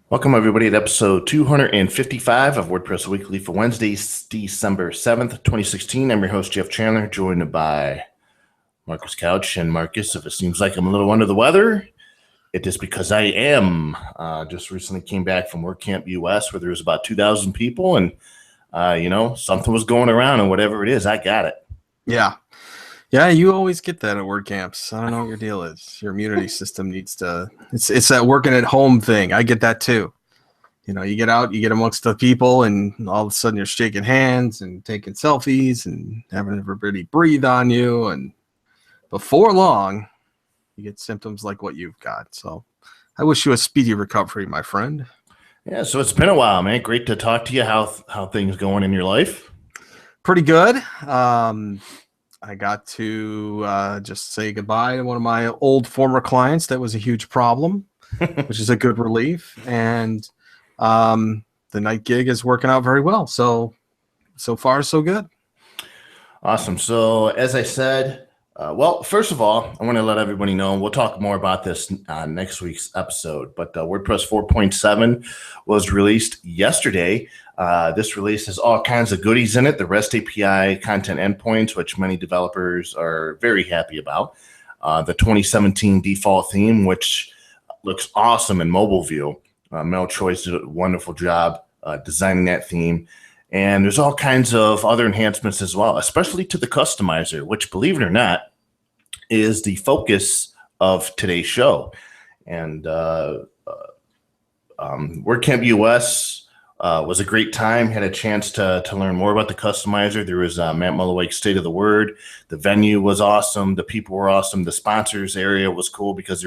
Welcome, everybody, to episode 255 of WordPress Weekly for Wednesday, December 7th, 2016. I'm your host, Jeff Chandler, joined by Marcus Couch. And Marcus, if it seems like I'm a little under the weather, it is because I am. Just recently came back from WordCamp US, where there was about 2,000 people, and, something was going around, and whatever it is, I got it. Yeah. Yeah, you always get that at WordCamps. I don't know what your deal is. Your immunity system needs to it's that working at home thing. I get that too. You know, you get out, you get amongst the people, and all of a sudden you're shaking hands and taking selfies and having everybody breathe on you, and before long you get symptoms like what you've got. So I wish you a speedy recovery, my friend. Yeah, so it's been a while, man. Great to talk to you. How things going in your life? Pretty good. I got to just say goodbye to one of my old former clients. That was a huge problem, which is a good relief. And the night gig is working out very well. So far, so good. Awesome. So as I said, first of all, I want to let everybody know, we'll talk more about this next week's episode, but WordPress 4.7 was released yesterday. This release has all kinds of goodies in it. The REST API content endpoints, which many developers are very happy about. The 2017 default theme, which looks awesome in mobile view. Mel Choice did a wonderful job designing that theme. And there's all kinds of other enhancements as well, especially to the customizer, which, believe it or not, is the focus of today's show. And WordCamp US was a great time. Had a chance to learn more about the customizer. There was Matt Mullenweg's State of the Word. The venue was awesome. The people were awesome. The sponsors area was cool because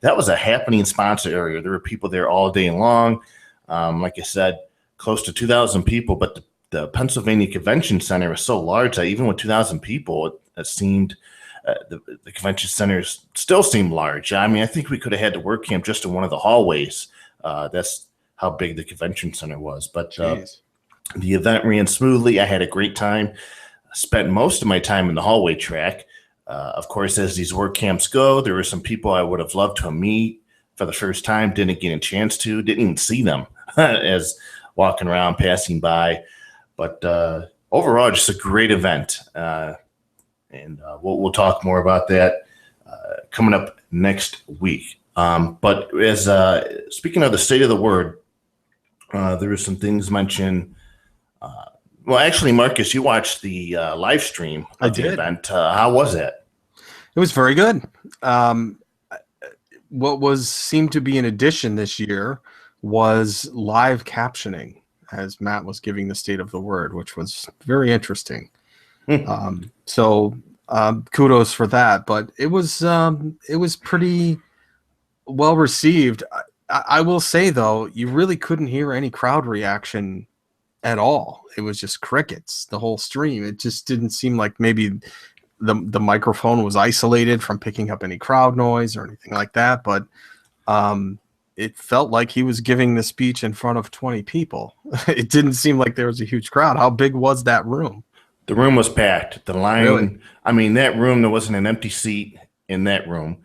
that was a happening sponsor area. There were people there all day long. Like I said, close to 2,000 people, but the Pennsylvania Convention Center is so large that even with 2,000 people, it seemed the convention centers still seemed large. I mean, I think we could have had the WordCamp just in one of the hallways. That's how big the convention center was. But the event ran smoothly. I had a great time. Spent most of my time in the hallway track. Of course, as these WordCamps go, there were some people I would have loved to meet for the first time. Didn't get a chance to. Didn't even see them as walking around, passing by. But overall, just a great event. And we'll talk more about that coming up next week. But as speaking of the state of the word, there were some things mentioned. Well, actually, Marcus, you watched the live stream of the event. How was it? It was very good. What seemed to be an addition this year was live captioning, as Matt was giving the state of the word, which was very interesting. So kudos for that. But it was pretty well received. I will say, though, you really couldn't hear any crowd reaction at all. It was just crickets the whole stream. It just didn't seem like maybe the microphone was isolated from picking up any crowd noise or anything like that. But it felt like he was giving the speech in front of 20 people. It didn't seem like there was a huge crowd. How big was that room? The room was packed. The line, really? I mean, that room, there wasn't an empty seat in that room.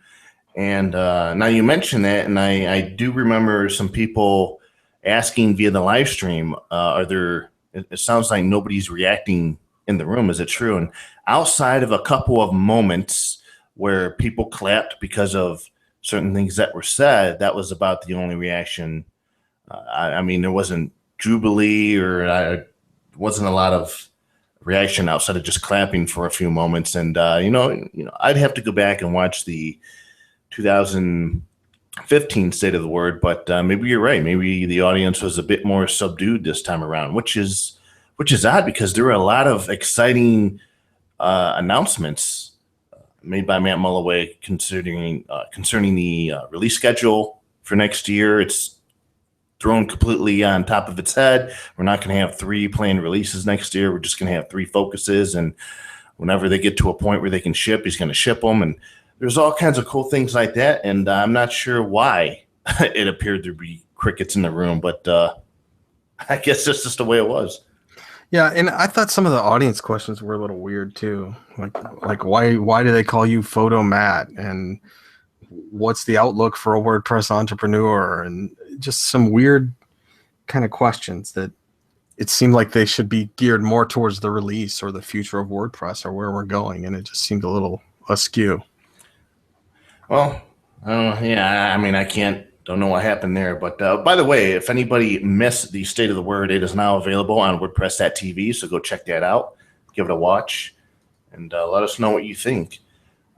And now you mentioned that, and I do remember some people asking via the live stream, it sounds like nobody's reacting in the room. Is it true? And outside of a couple of moments where people clapped because of certain things that were said, that was about the only reaction. I mean, there wasn't jubilee or wasn't a lot of reaction outside of just clapping for a few moments. And I'd have to go back and watch the 2015 State of the Word, but maybe you're right. Maybe the audience was a bit more subdued this time around, which is odd because there were a lot of exciting announcements made by Matt Mullenweg concerning the release schedule for next year. It's thrown completely on top of its head. We're not going to have 3 planned releases next year. We're just going to have 3 focuses, and whenever they get to a point where they can ship, he's going to ship them. And there's all kinds of cool things like that, and I'm not sure why it appeared to be crickets in the room, but I guess that's just the way it was. Yeah, and I thought some of the audience questions were a little weird too. Like why do they call you Photo Matt? And what's the outlook for a WordPress entrepreneur, and just some weird kind of questions that it seemed like they should be geared more towards the release or the future of WordPress or where we're going, and it just seemed a little askew. Well, yeah, I mean, don't know what happened there. But by the way, if anybody missed the State of the Word, it is now available on WordPress.tv. So go check that out, give it a watch, and let us know what you think.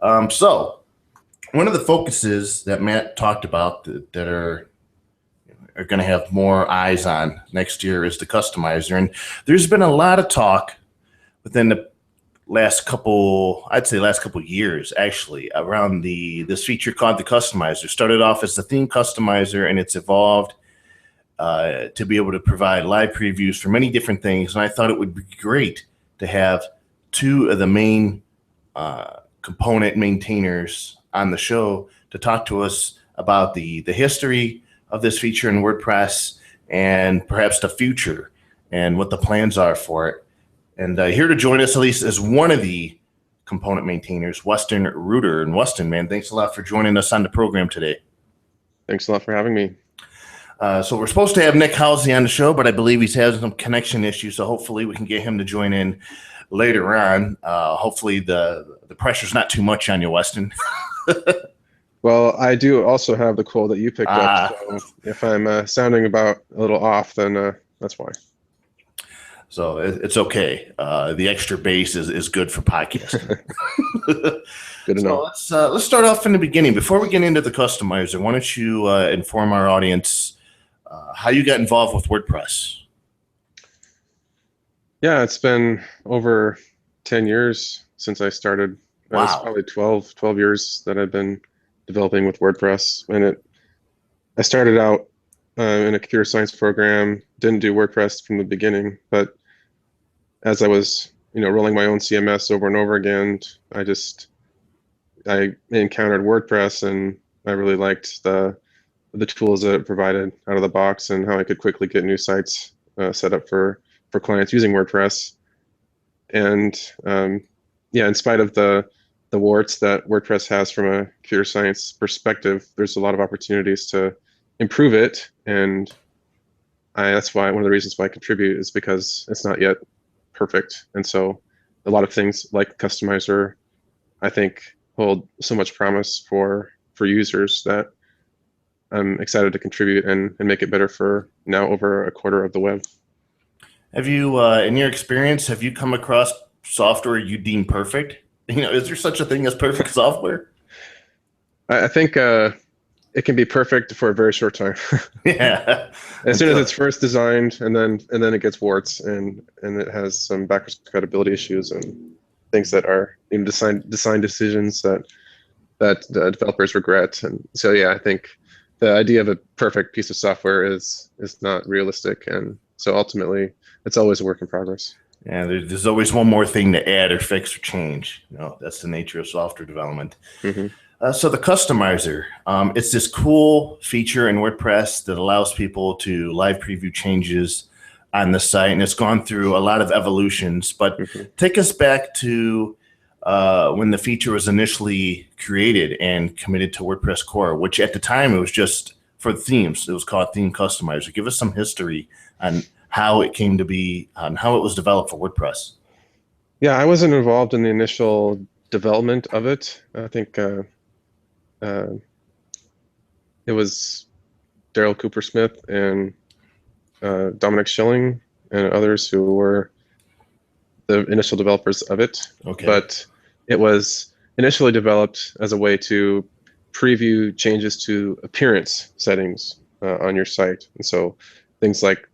So one of the focuses that Matt talked about that are going to have more eyes on next year is the customizer. And there's been a lot of talk within the last couple years, actually, around this feature called the customizer. Started off as the theme customizer, and it's evolved to be able to provide live previews for many different things. And I thought it would be great to have two of the main component maintainers on the show to talk to us about the history of this feature in WordPress and perhaps the future and what the plans are for it. And here to join us, at least, is one of the component maintainers, Weston Reuter. And Weston, man, thanks a lot for joining us on the program today. Thanks a lot for having me. So we're supposed to have Nick Halsey on the show, but I believe he's having some connection issues. So hopefully we can get him to join in later on. Hopefully the pressure's not too much on you, Weston. Well, I do also have the cold that you picked up. So if I'm sounding about a little off, then that's why. So it's okay. The extra bass is good for podcasting. Good to know. So let's start off in the beginning. Before we get into the customizer, why don't you inform our audience how you got involved with WordPress? Yeah, it's been over 10 years since I started. Wow. It's probably 12 years that I've been developing with WordPress. And I started out in a computer science program, didn't do WordPress from the beginning, but as I was, rolling my own CMS over and over again, I encountered WordPress, and I really liked the tools that it provided out of the box and how I could quickly get new sites set up for clients using WordPress. And in spite of the warts that WordPress has from a computer science perspective, there's a lot of opportunities to improve it. And that's why one of the reasons why I contribute is because it's not yet perfect. And so a lot of things like Customizer, I think, hold so much promise for users that I'm excited to contribute and make it better for now over a quarter of the web. Have you, in your experience, have you come across software you deem perfect? Is there such a thing as perfect software? I think it can be perfect for a very short time. Yeah. As soon as it's first designed, and then it gets warts, and it has some backwards compatibility issues and things that are design decisions that the developers regret. And so I think the idea of a perfect piece of software is not realistic, and so ultimately it's always a work in progress. Yeah, there's always one more thing to add or fix or change. That's the nature of software development. Mm-hmm. So the customizer, it's this cool feature in WordPress that allows people to live preview changes on the site, and it's gone through a lot of evolutions. But take us back to when the feature was initially created and committed to WordPress core, which at the time it was just for themes. It was called Theme Customizer. Give us some history on how it came to be, on how it was developed for WordPress. Yeah, I wasn't involved in the initial development of it. I think it was Daryl Coopersmith and Dominic Schilling and others who were the initial developers of it. Okay. But it was initially developed as a way to preview changes to appearance settings on your site. And so things like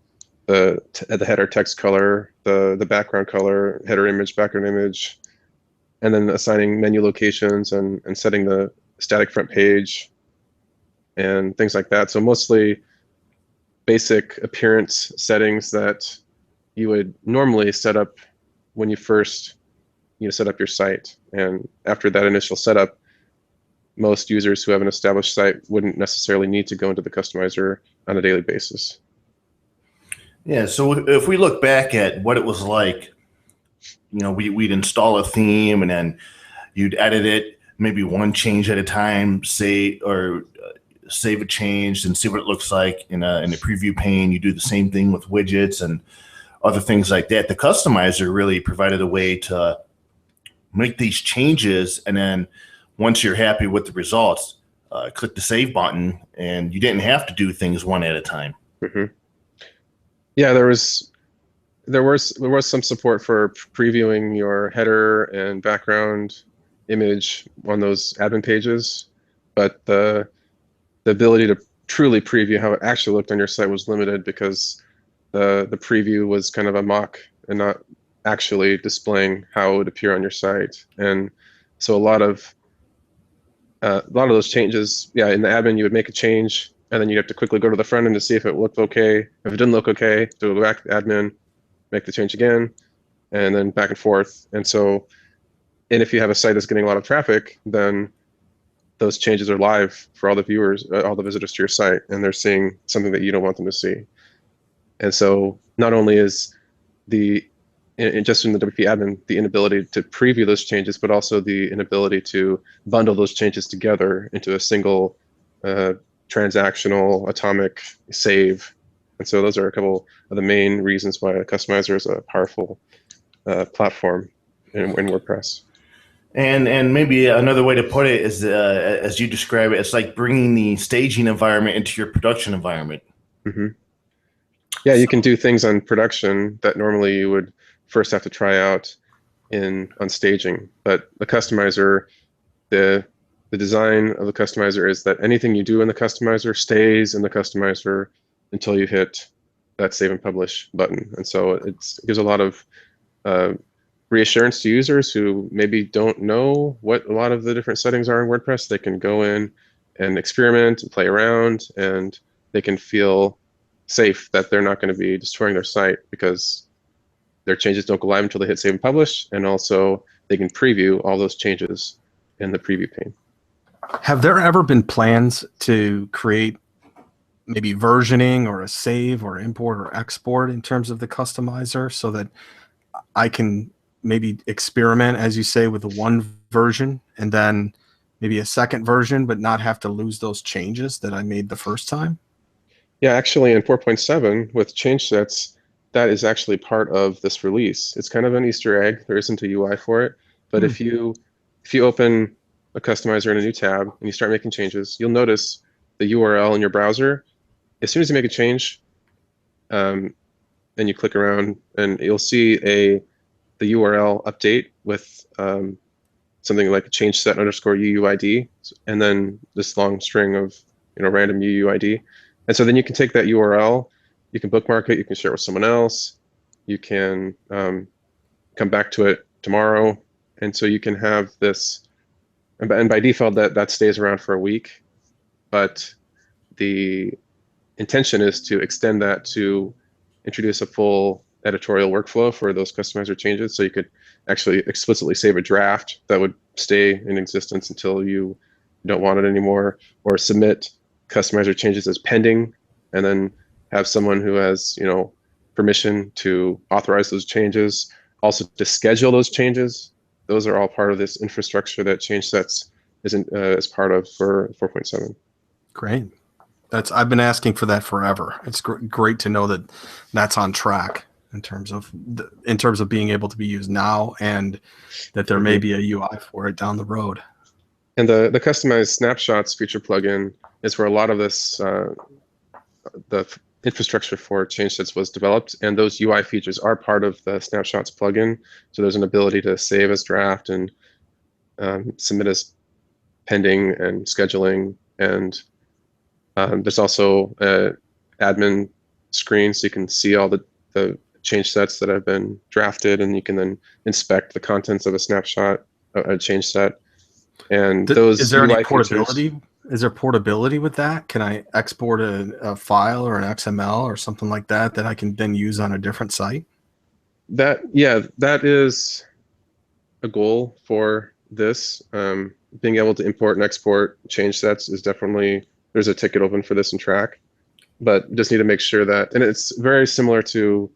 the header text color, the background color, header image, background image, and then assigning menu locations and setting the static front page and things like that. So mostly basic appearance settings that you would normally set up when you first set up your site. And after that initial setup, most users who have an established site wouldn't necessarily need to go into the customizer on a daily basis. Yeah, so if we look back at what it was like, we'd install a theme and then you'd edit it. maybe one change at a time, save a change and see what it looks like in the preview pane. You do the same thing with widgets and other things like that. The customizer really provided a way to make these changes, and then once you're happy with the results, click the save button, and you didn't have to do things one at a time. Mm-hmm. Yeah, there was some support for previewing your header and background image on those admin pages, but the ability to truly preview how it actually looked on your site was limited because the preview was kind of a mock and not actually displaying how it would appear on your site. And so a lot of those changes, yeah, in the admin you would make a change and then you have to quickly go to the front end to see if it looked okay. If it didn't look okay, to go back to the admin, make the change again, and then back and forth. And if you have a site that's getting a lot of traffic, then those changes are live for all the viewers, all the visitors to your site, and they're seeing something that you don't want them to see. And so not only is just in the WP admin, the inability to preview those changes, but also the inability to bundle those changes together into a single transactional atomic save. And so those are a couple of the main reasons why a customizer is a powerful platform in WordPress. And maybe another way to put it is, as you describe it, it's like bringing the staging environment into your production environment. Mm-hmm. Yeah, you can do things on production that normally you would first have to try out on staging. But the customizer, the design of the customizer is that anything you do in the customizer stays in the customizer until you hit that save and publish button. And so it gives a lot of reassurance to users who maybe don't know what a lot of the different settings are in WordPress. They can go in and experiment and play around, and they can feel safe that they're not going to be destroying their site because their changes don't go live until they hit save and publish, and also they can preview all those changes in the preview pane. Have there ever been plans to create maybe versioning or a save or import or export in terms of the customizer so that I can maybe experiment, as you say, with the one version and then maybe a second version, but not have to lose those changes that I made the first time? Yeah, actually in 4.7 with change sets, that is actually part of this release. It's kind of an Easter egg. There isn't a UI for it, but if you open a customizer in a new tab and you start making changes, you'll notice the URL in your browser. As soon as you make a change, and you click around, and you'll see the URL update with something like change set underscore UUID, and then this long string of random UUID. And so then you can take that URL, you can bookmark it, you can share it with someone else, you can come back to it tomorrow, and so you can have this. And by default, that stays around for a week, but the intention is to extend that to introduce a full editorial workflow for those customizer changes. So you could actually explicitly save a draft that would stay in existence until you don't want it anymore, or submit customizer changes as pending, and then have someone who has permission to authorize those changes, also to schedule those changes. Those are all part of this infrastructure that change sets is part of for 4.7. Great. I've been asking for that forever. It's great to know that that's on track in terms of being able to be used now, and that there may be a UI for it down the road. And the customized snapshots feature plugin is where a lot of this the infrastructure for change sets was developed, and those UI features are part of the snapshots plugin. So there's an ability to save as draft and submit as pending and scheduling, and there's also an admin screen, so you can see all the change sets that have been drafted, and you can then inspect the contents of a snapshot, a change set. And those is there UI any portability? features, Is there portability with that? Can I export a file or an XML or something like that I can then use on a different site? that is a goal for this. Being able to import and export change sets is definitely, there's a ticket open for this in Track, but just need to make sure that, and it's very similar to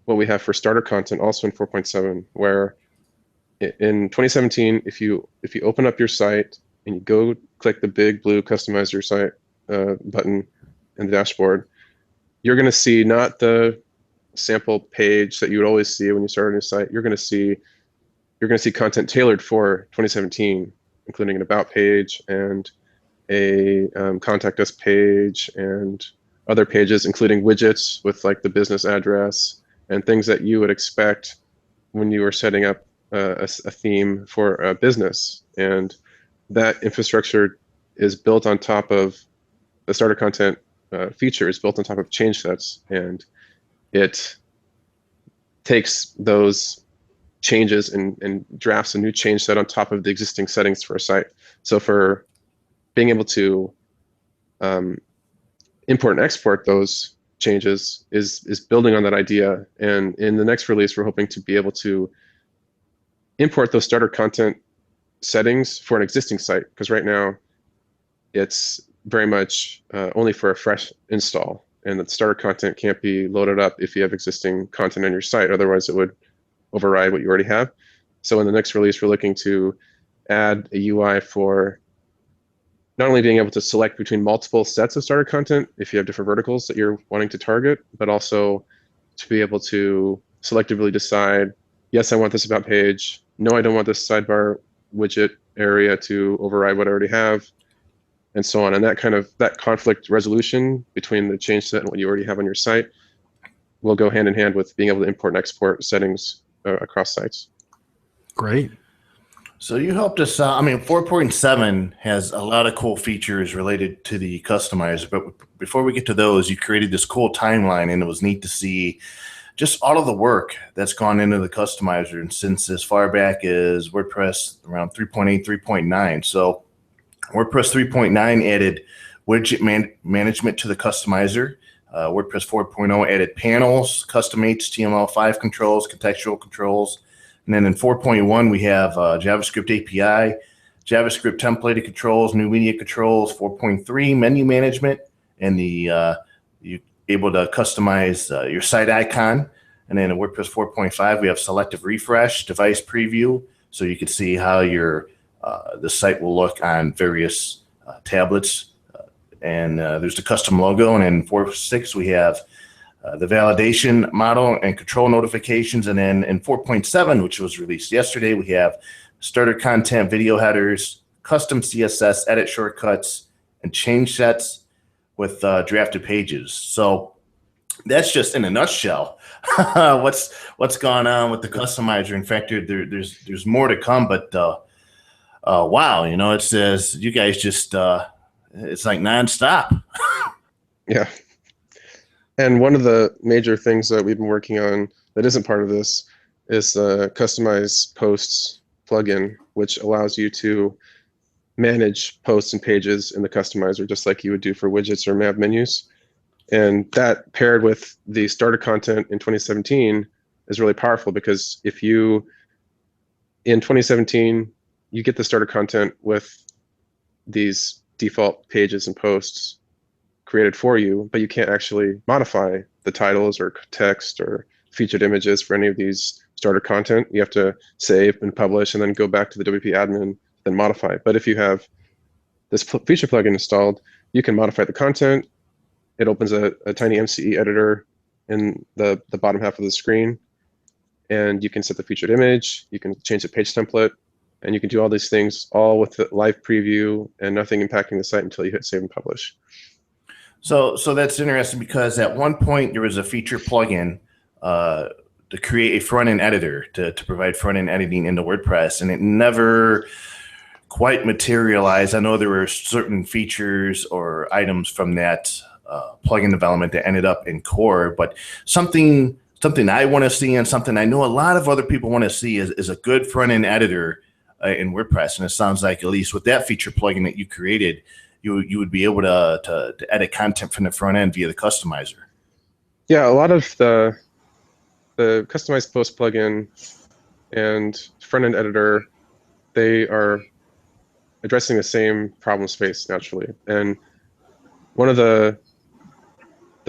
what we have for starter content also in 4.7, where in 2017, if you open up your site and you go click the big blue customize your site button in the dashboard, you're going to see not the sample page that you would always see when you start a new site. You're going to see content tailored for 2017, including an about page and a contact us page and other pages, including widgets with like the business address and things that you would expect when you were setting up a theme for a business. And that infrastructure is built on top of the starter content feature is built on top of change sets, and it takes those changes and drafts a new change set on top of the existing settings for a site. So for being able to import and export those changes is building on that idea. And in the next release, we're hoping to be able to import those starter content settings for an existing site, because right now it's very much only for a fresh install, and the starter content can't be loaded up if you have existing content on your site. Otherwise, it would override what you already have. So in the next release, we're looking to add a UI for not only being able to select between multiple sets of starter content if you have different verticals that you're wanting to target, but also to be able to selectively decide, yes, I want this about page. No, I don't want this sidebar widget area to override what I already have, and so on. And that conflict resolution between the change set and what you already have on your site will go hand in hand with being able to import and export settings across sites. Great. So you helped us. 4.7 has a lot of cool features related to the customizer. But before we get to those, you created this cool timeline, and it was neat to see just all of the work that's gone into the customizer. And since as far back as WordPress around 3.8, 3.9. So WordPress 3.9 added widget management to the customizer. WordPress 4.0 added panels, custom HTML5 controls, contextual controls. And then in 4.1, we have JavaScript API, JavaScript templated controls, new media controls, 4.3 menu management, and you're able to customize your site icon. And then in WordPress 4.5, we have selective refresh, device preview, so you can see how the site will look on various tablets. And there's the custom logo. And in 4.6, we have the validation model and control notifications. And then in 4.7, which was released yesterday, we have starter content, video headers, custom CSS, edit shortcuts, and change sets with drafted pages. So that's just in a nutshell what's gone on with the customizer. In fact, there's more to come, but wow, it says you guys just it's like nonstop. Yeah. And one of the major things that we've been working on that isn't part of this is the Customize Posts plugin, which allows you to manage posts and pages in the customizer, just like you would do for widgets or map menus. And that paired with the starter content in 2017 is really powerful, because if in 2017, you get the starter content with these default pages and posts created for you, but you can't actually modify the titles or text or featured images for any of these starter content. You have to save and publish and then go back to the WP admin, then modify. But if you have this feature plugin installed, you can modify the content. It opens a tiny MCE editor in the bottom half of the screen, and you can set the featured image, you can change the page template, and you can do all these things all with the live preview and nothing impacting the site until you hit save and publish. So that's interesting, because at one point there was a feature plugin to create a front-end editor to provide front-end editing into WordPress, and it never quite materialized. I know there were certain features or items from that plugin development that ended up in core, but something I want to see, and something I know a lot of other people want to see, is a good front-end editor in WordPress. And it sounds like, at least with that feature plugin that you created, you would be able to edit content from the front end via the customizer. Yeah, a lot of the Customized Post plugin and front-end editor, they are addressing the same problem space naturally. And one of the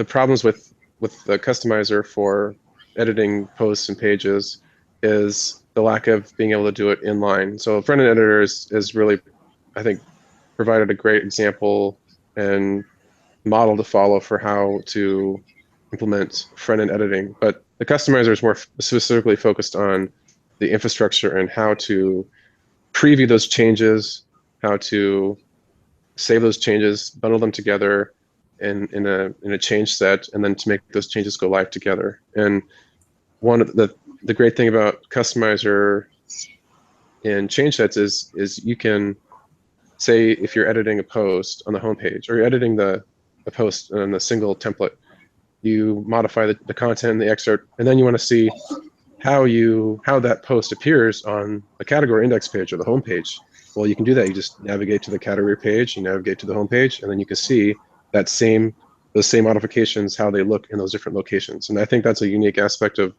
problems with the customizer for editing posts and pages is the lack of being able to do it inline. So front-end editor is really, I think, provided a great example and model to follow for how to implement front-end editing. But the customizer is more specifically focused on the infrastructure and how to preview those changes, how to save those changes, bundle them together in a change set, and then to make those changes go live together. And one of the great thing about customizer in change sets is you can say, if you're editing a post on the homepage, or you're editing a post on a single template, you modify the content, the excerpt, and then you want to see how that post appears on a category index page or the home page. Well, you can do that. You just navigate to the category page, you navigate to the home page, and then you can see those same modifications, how they look in those different locations. And I think that's a unique aspect of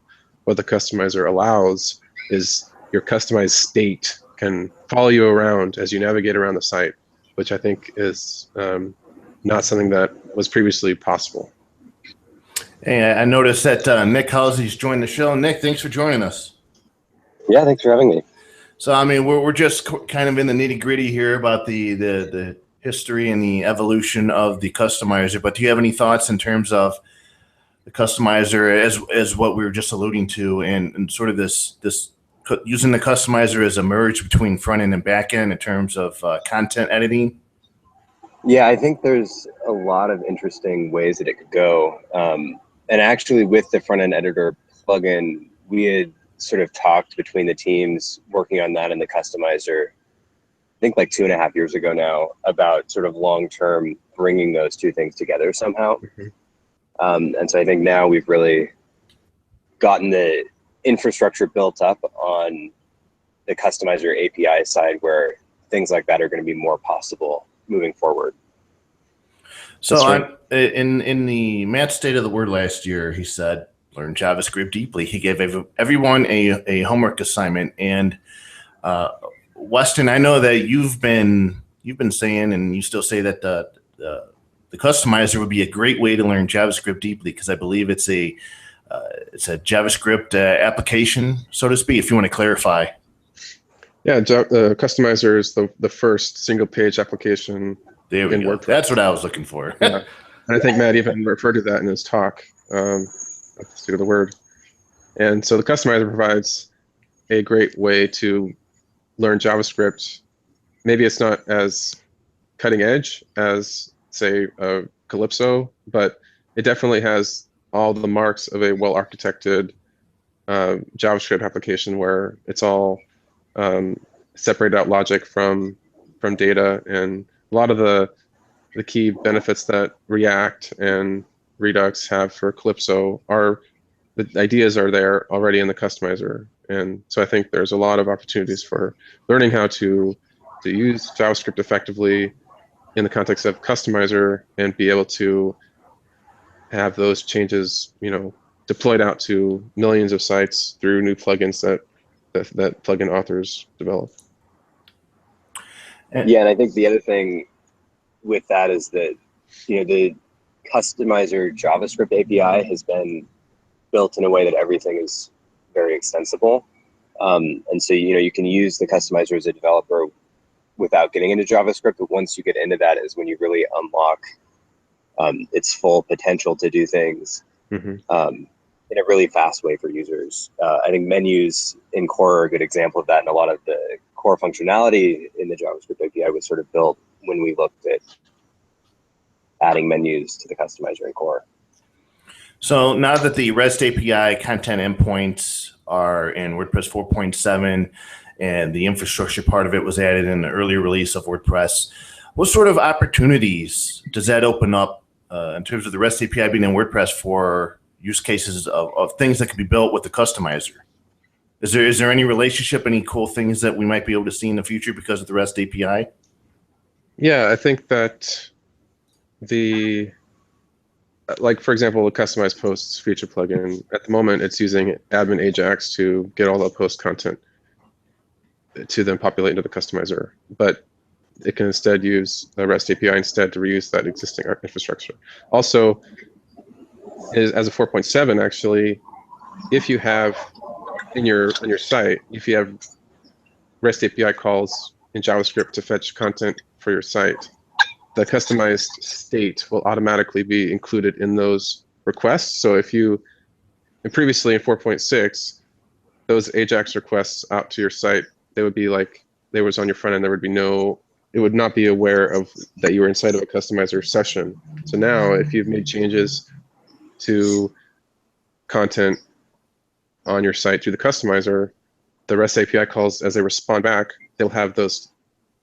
what the customizer allows, is your customized state can follow you around as you navigate around the site, which I think is not something that was previously possible. Hey, I noticed that Nick Halsey's joined the show. Nick, thanks for joining us. Yeah, thanks for having me. So, I mean, we're just kind of in the nitty gritty here about the history and the evolution of the customizer. But do you have any thoughts in terms of the customizer as what we were just alluding to, and sort of this using the customizer as a merge between front end and back end in terms of content editing? Yeah, I think there's a lot of interesting ways that it could go. And actually, with the front end editor plugin, we had sort of talked between the teams working on that and the customizer, I think like 2.5 years ago now, about sort of long-term bringing those two things together somehow. Mm-hmm. And so I think now we've really gotten the infrastructure built up on the customizer API side, where things like that are going to be more possible moving forward. So in the Matt State of the Word last year, he said, learn JavaScript deeply. He gave everyone a homework assignment. And Weston, I know that you've been saying, and you still say, that the customizer would be a great way to learn JavaScript deeply, because I believe it's a JavaScript application, so to speak, if you want to clarify. Yeah, the customizer is the first single page application. There we go. WordPress. That's what I was looking for. Yeah. And I think Matt even referred to that in his talk at the State of the Word. And so the customizer provides a great way to learn JavaScript. Maybe it's not as cutting edge as, say, Calypso, but it definitely has all the marks of a well-architected JavaScript application, where it's all separated out logic from data, and a lot of the key benefits that React and Redux have for Calypso the ideas are there already in the customizer. And so I think there's a lot of opportunities for learning how to use JavaScript effectively in the context of customizer, and be able to have those changes, deployed out to millions of sites through new plugins that plugin authors develop. Yeah, and I think the other thing with that is that, the customizer JavaScript API has been built in a way that everything is very extensible. And so, you can use the customizer as a developer without getting into JavaScript, but once you get into that is when you really unlock its full potential to do things in a really fast way for users. I think menus in core are a good example of that, and a lot of the core functionality in the JavaScript API was sort of built when we looked at adding menus to the customizer in core. So now that the REST API content endpoints are in WordPress 4.7, and the infrastructure part of it was added in the earlier release of WordPress, what sort of opportunities does that open up in terms of the REST API being in WordPress for use cases of things that can be built with the customizer? Is there any relationship, any cool things that we might be able to see in the future because of the REST API? Yeah, I think that for example, the customized posts feature plugin, at the moment it's using admin Ajax to get all the post content to then populate into the customizer. But it can instead use the REST API instead to reuse that existing infrastructure. Also, as a 4.7, actually, if you have in your on your site, if you have REST API calls in JavaScript to fetch content for your site, the customized state will automatically be included in those requests. So if you, and previously in 4.6, those AJAX requests out to your site, they would be like, they was on your front end, there would be no, it would not be aware of that you were inside of a customizer session. So now if you've made changes to content on your site through the customizer, the REST API calls, as they respond back, they'll have those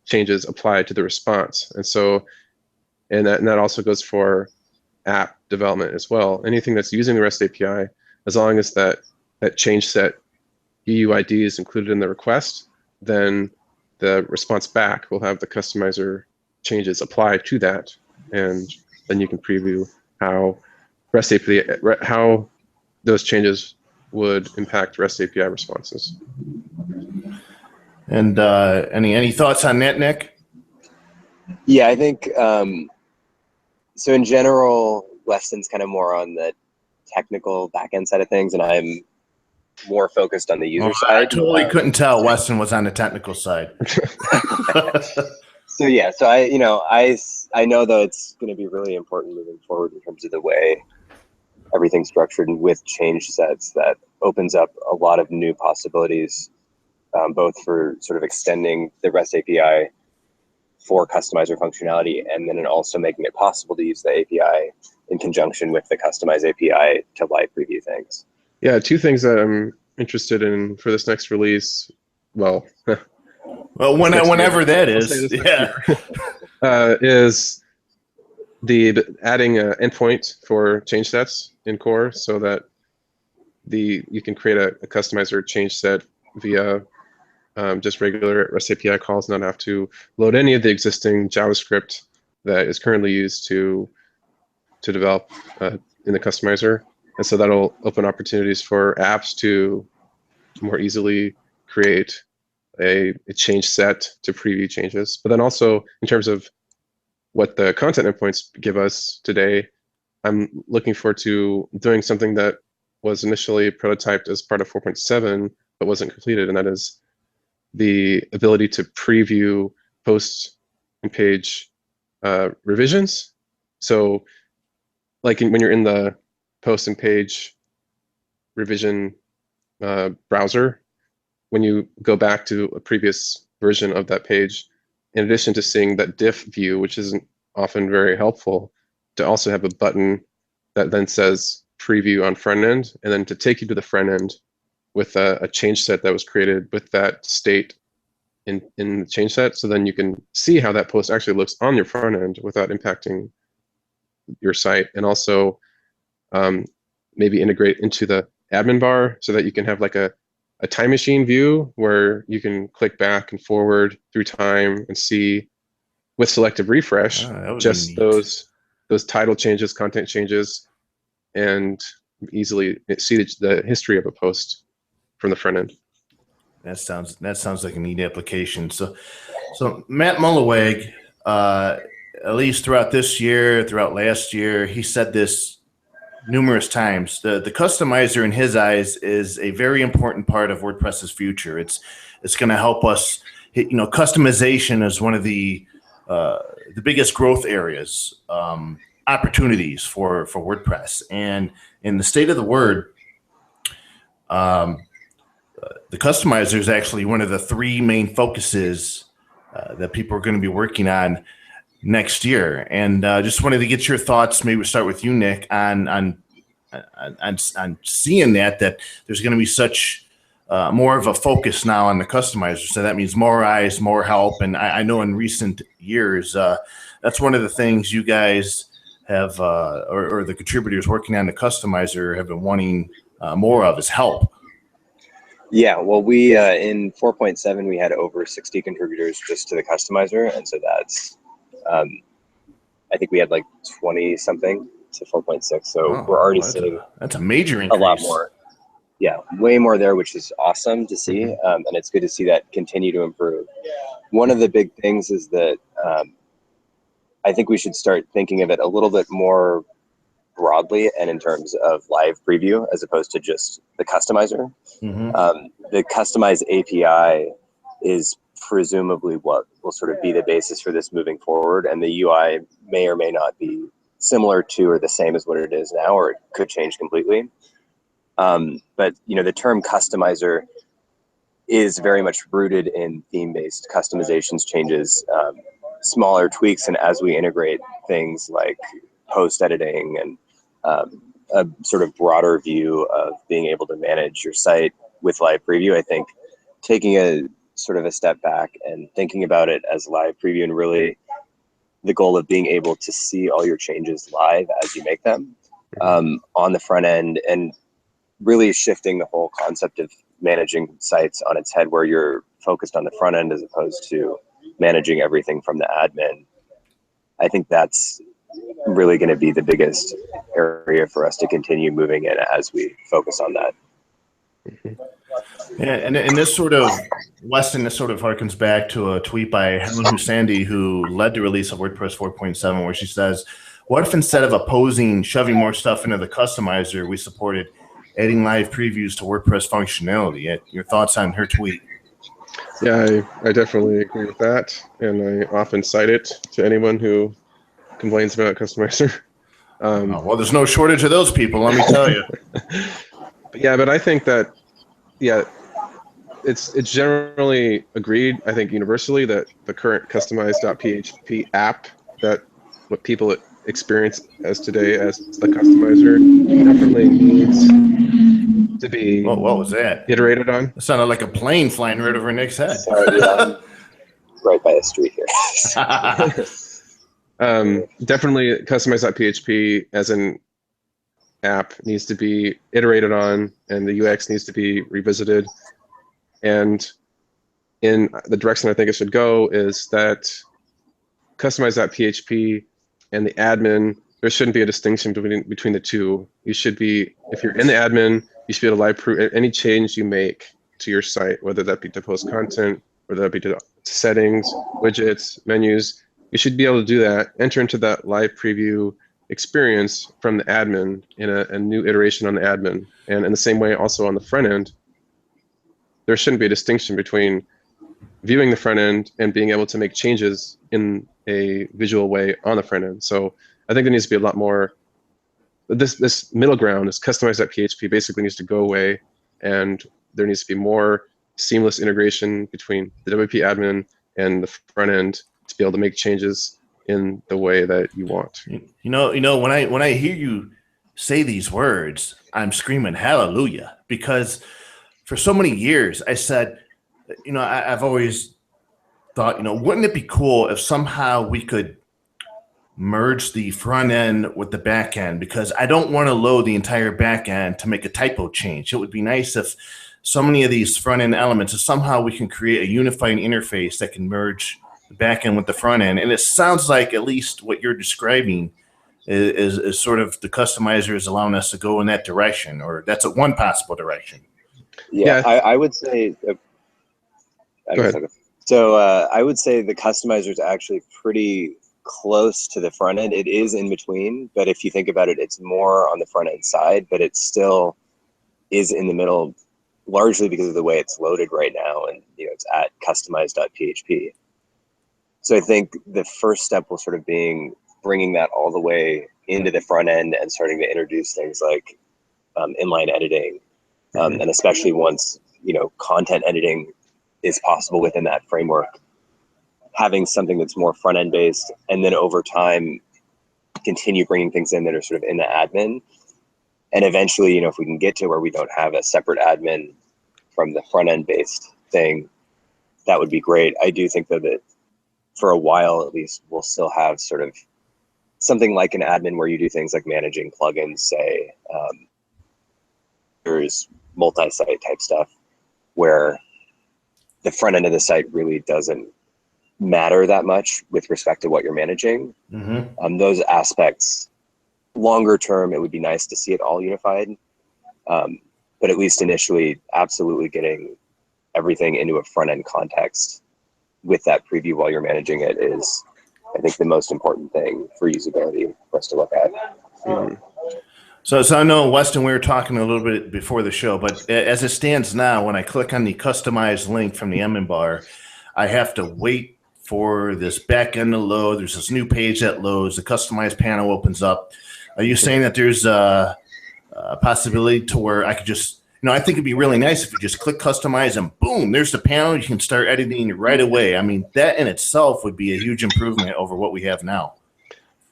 changes applied to the response. And so, and that also goes for app development as well. Anything that's using the REST API, as long as that change set UUID is included in the request, then the response back will have the customizer changes applied to that, and then you can preview how REST API, how those changes would impact REST API responses. And any thoughts on that, Nick? Yeah, I think so. In general, Weston's kind of more on the technical backend side of things, and I'm more focused on the user side. I totally couldn't tell Weston was on the technical side. So yeah, so I know though it's going to be really important moving forward in terms of the way everything's structured, and with change sets that opens up a lot of new possibilities, both for sort of extending the REST API for customizer functionality, and then also making it possible to use the API in conjunction with the customized API to live preview things. Yeah, two things that I'm interested in for this next release. Well, whenever that is, yeah, is the adding an endpoint for change sets in core, so that you can create a customizer change set via just regular REST API calls, not have to load any of the existing JavaScript that is currently used to develop in the customizer. And so that'll open opportunities for apps to more easily create a change set to preview changes. But then also in terms of what the content endpoints give us today, I'm looking forward to doing something that was initially prototyped as part of 4.7 but wasn't completed, and that is the ability to preview post and page revisions. So like when you're in the post and page revision browser, when you go back to a previous version of that page, in addition to seeing that diff view, which isn't often very helpful, to also have a button that then says preview on front end, and then to take you to the front end with a change set that was created with that state in the change set. So then you can see how that post actually looks on your front end without impacting your site, and also maybe integrate into the admin bar so that you can have like a time machine view where you can click back and forward through time and see with selective refresh just those title changes, content changes, and easily see the history of a post from the front end. That sounds like a neat application. So Matt Mullenweg, at least throughout this year, throughout last year, he said this numerous times. The customizer in his eyes is a very important part of WordPress's future. It's going to help us. Customization is one of the biggest growth areas, opportunities for WordPress. And in the state of the word, the customizer is actually one of the three main focuses that people are going to be working on next year. And just wanted to get your thoughts. Maybe we'll start with you, Nick, on seeing that there's going to be such more of a focus now on the customizer. So that means more eyes, more help. And I know in recent years, that's one of the things you guys have, or the contributors working on the customizer have been wanting more of, is help. Yeah, well, we in 4.7 we had over 60 contributors just to the customizer, and so that's I think we had like 20 something to 4.6. So we're already seeing that's a major increase. A lot more. Yeah, way more there, which is awesome to see, and it's good to see that continue to improve. One of the big things is that I think we should start thinking of it a little bit more broadly and in terms of live preview as opposed to just the customizer. The Customize API is presumably what will sort of be the basis for this moving forward, and the UI may or may not be similar to or the same as what it is now, or it could change completely. But the term customizer is very much rooted in theme-based customizations, changes, smaller tweaks, and as we integrate things like post editing and a sort of broader view of being able to manage your site with live preview, I think taking a sort of a step back and thinking about it as live preview, and really the goal of being able to see all your changes live as you make them on the front end, and really shifting the whole concept of managing sites on its head, where you're focused on the front end as opposed to managing everything from the admin. I think that's really going to be the biggest area for us to continue moving in as we focus on that. Yeah, and this sort of, Weston, this sort of harkens back to a tweet by Helen Husandy, who led the release of WordPress 4.7, where she says, what if instead of opposing shoving more stuff into the customizer, we supported adding live previews to WordPress functionality? Your thoughts on her tweet? Yeah, I definitely agree with that, and I often cite it to anyone who complains about Customizer. Well, there's no shortage of those people, let me tell you. But I think that, it's generally agreed, I think universally, that the current Customize.php app, that what people experience as today as the Customizer, definitely needs to be what was that? iterated on. It sounded like a plane flying right over Nick's head. Sorry, right by the street here. Definitely Customize.php as an app needs to be iterated on, and the UX needs to be revisited. And in the direction I think it should go is that Customize.php and the admin, there shouldn't be a distinction between the two. You should be, if you're in the admin, you should be able to live proof any change you make to your site, whether that be to post content, whether that be to settings, widgets, menus. You should be able to do that, enter into that live preview experience from the admin in a new iteration on the admin. And in the same way, also on the front end, there shouldn't be a distinction between viewing the front end and being able to make changes in a visual way on the front end. So I think there needs to be a lot more, this middle ground, this Customize.php basically needs to go away, and there needs to be more seamless integration between the WP admin and the front end to be able to make changes in the way that you want. When I hear you say these words, I'm screaming hallelujah, because for so many years I said, I've always thought, wouldn't it be cool if somehow we could merge the front end with the back end, because I don't want to load the entire back end to make a typo change. It would be nice if so many of these front end elements, if somehow we can create a unified interface that can merge the back end with the front end. And it sounds like at least what you're describing is sort of the customizer is allowing us to go in that direction, or that's one possible direction. Yeah. I would say. Go ahead. So I would say the customizer is actually pretty close to the front end. It is in between, but if you think about it, it's more on the front end side, but it still is in the middle, largely because of the way it's loaded right now, and it's at customize.php. So I think the first step will sort of being bringing that all the way into the front end and starting to introduce things like inline editing, and especially once content editing is possible within that framework, having something that's more front end based, and then over time continue bringing things in that are sort of in the admin. And eventually, if we can get to where we don't have a separate admin from the front end based thing, that would be great. I do think though that for a while at least, we'll still have sort of something like an admin where you do things like managing plugins, say, there's multi-site type stuff where the front end of the site really doesn't matter that much with respect to what you're managing. Those aspects, longer term, it would be nice to see it all unified. But at least initially, absolutely getting everything into a front end context with that preview while you're managing it is, I think, the most important thing for usability for us to look at. So I know, Weston, we were talking a little bit before the show, but as it stands now, when I click on the customized link from the Admin bar, I have to wait for this back end to load. There's this new page that loads. The customized panel opens up. Are you saying that there's a possibility to where I could just, I think it'd be really nice if you just click customize and boom, there's the panel. You can start editing right away. I mean, that in itself would be a huge improvement over what we have now.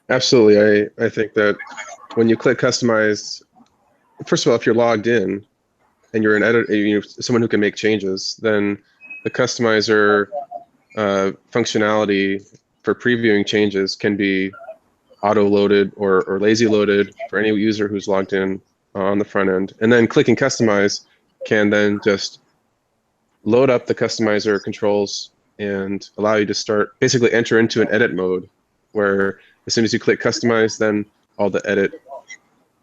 Absolutely. I think that when you click customize, first of all, if you're logged in and you're an editor, someone who can make changes, then the customizer functionality for previewing changes can be auto-loaded or lazy-loaded for any user who's logged in on the front end. And then clicking customize can then just load up the customizer controls and allow you to start, basically enter into an edit mode where as soon as you click customize, then all the edit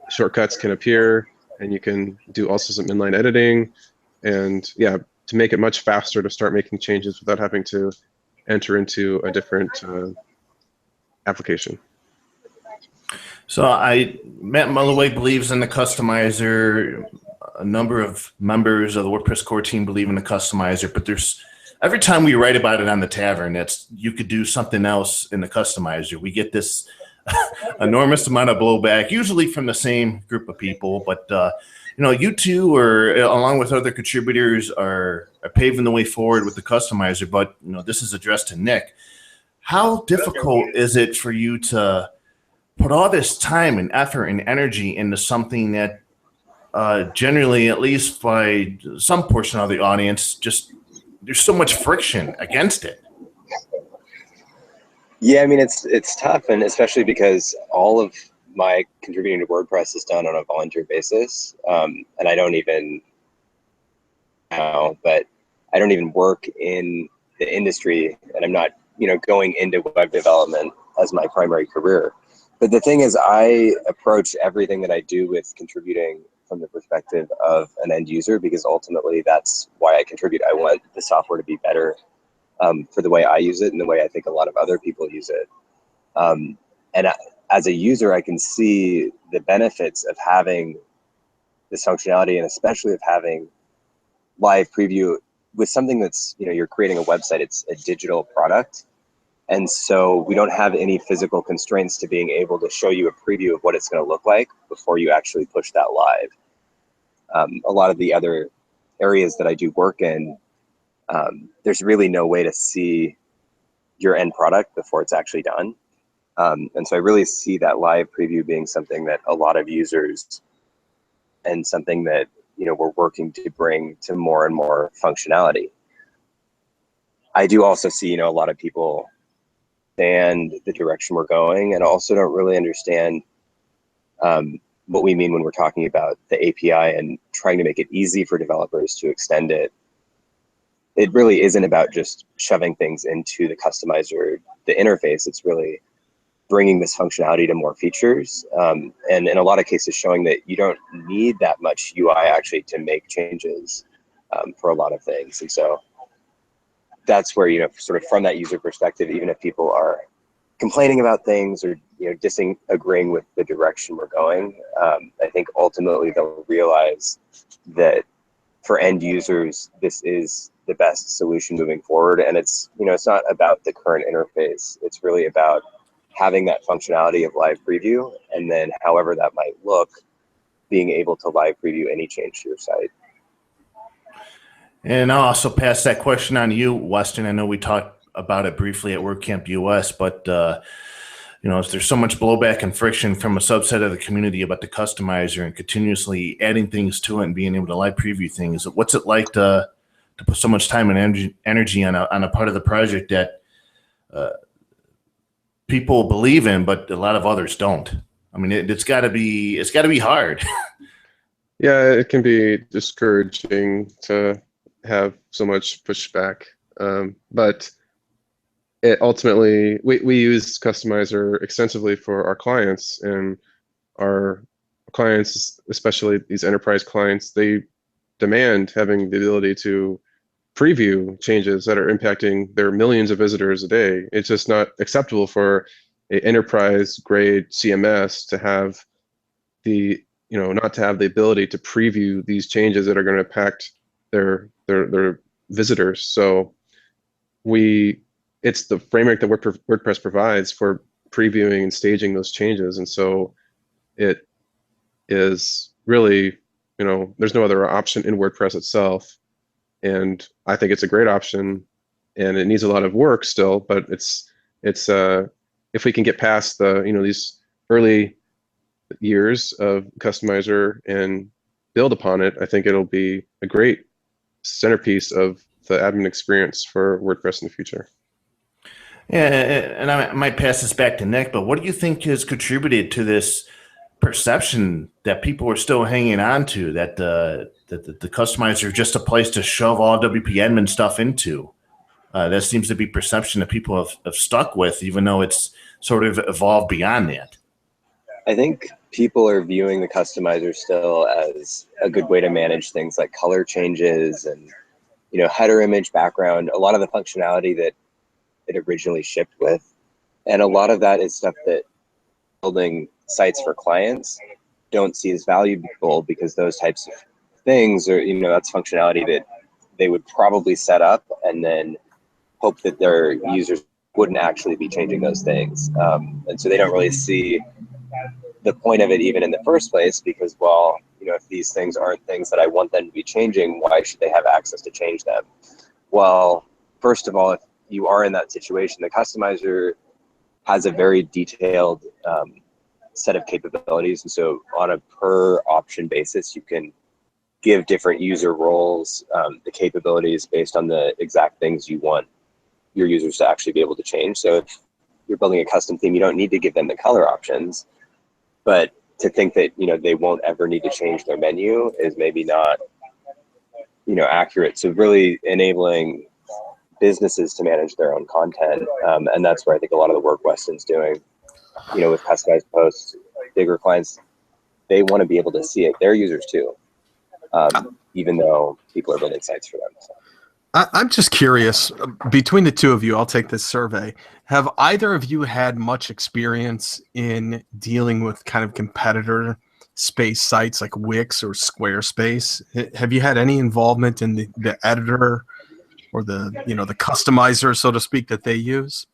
shortcuts can appear and you can do also some inline editing. And yeah, to make it much faster to start making changes without having to enter into a different application. So Matt Mulloway believes in the customizer. A number of members of the WordPress core team believe in the customizer, but every time we write about it on the Tavern, you could do something else in the customizer. We get this enormous amount of blowback, usually from the same group of people. But you two, or along with other contributors, are paving the way forward with the customizer. But this is addressed to Nick. How difficult is it for you to put all this time and effort and energy into something that generally, at least by some portion of the audience, just there's so much friction against it? Yeah, I mean, it's tough, and especially because all of my contributing to WordPress is done on a volunteer basis, and I don't even work in the industry, and I'm not going into web development as my primary career. But the thing is, I approach everything that I do with contributing from the perspective of an end user, because ultimately that's why I contribute. I want the software to be better for the way I use it and the way I think a lot of other people use it. As a user, I can see the benefits of having this functionality, and especially of having live preview with something that's, you're creating a website, it's a digital product. And so we don't have any physical constraints to being able to show you a preview of what it's going to look like before you actually push that live. A lot of the other areas that I do work in, there's really no way to see your end product before it's actually done. And so I really see that live preview being something that a lot of users, and something that we're working to bring to more and more functionality. I do also see a lot of people understand the direction we're going, and also don't really understand what we mean when we're talking about the API and trying to make it easy for developers to extend it. It really isn't about just shoving things into the customizer, the interface. It's really bringing this functionality to more features, and in a lot of cases showing that you don't need that much UI actually to make changes for a lot of things. And so that's where, sort of from that user perspective, even if people are complaining about things or disagreeing with the direction we're going, I think ultimately they'll realize that for end users, this is the best solution moving forward. And it's it's not about the current interface. It's really about having that functionality of live preview, and then however that might look, being able to live preview any change to your site. And I'll also pass that question on to you, Weston. I know we talked about it briefly at WordCamp US, but there's so much blowback and friction from a subset of the community about the customizer and continuously adding things to it and being able to live preview things. What's it like to put so much time and energy on a part of the project that people believe in, but a lot of others don't? I mean, it's got to be hard. Yeah, it can be discouraging to have so much pushback, but it ultimately, we use Customizer extensively for our clients, and our clients, especially these enterprise clients, they demand having the ability to preview changes that are impacting their millions of visitors a day. It's just not acceptable for an enterprise grade CMS to have the not to have the ability to preview these changes that are going to impact their visitors. So it's the framework that WordPress provides for previewing and staging those changes. And so it is really, there's no other option in WordPress itself. And I think it's a great option, and it needs a lot of work still, but it's if we can get past these early years of Customizer and build upon it, I think it'll be a great centerpiece of the admin experience for WordPress in the future. Yeah, and I might pass this back to Nick, but what do you think has contributed to this perception that people are still hanging on to, that the Customizer is just a place to shove all WP admin stuff into? That seems to be perception that people have stuck with, even though it's sort of evolved beyond that. I think people are viewing the Customizer still as a good way to manage things like color changes and header image, background, a lot of the functionality that it originally shipped with. And a lot of that is stuff that building sites for clients don't see as valuable, because those types of things are, that's functionality that they would probably set up and then hope that their users wouldn't actually be changing those things. And so they don't really see the point of it even in the first place, because, well, if these things aren't things that I want them to be changing, why should they have access to change them? Well, first of all, if you are in that situation, the Customizer has a very detailed set of capabilities. And so on a per option basis, you can give different user roles the capabilities based on the exact things you want your users to actually be able to change. So if you're building a custom theme, you don't need to give them the color options, but to think that they won't ever need to change their menu is maybe not accurate. So really enabling businesses to manage their own content, and that's where I think a lot of the work Weston's doing, with customized posts. Bigger clients, they want to be able to see it, their users too, even though people are building sites for them. So. I'm just curious, between the two of you, I'll take this survey. Have either of you had much experience in dealing with kind of competitor space sites like Wix or Squarespace? Have you had any involvement in the editor or the customizer, so to speak, that they use?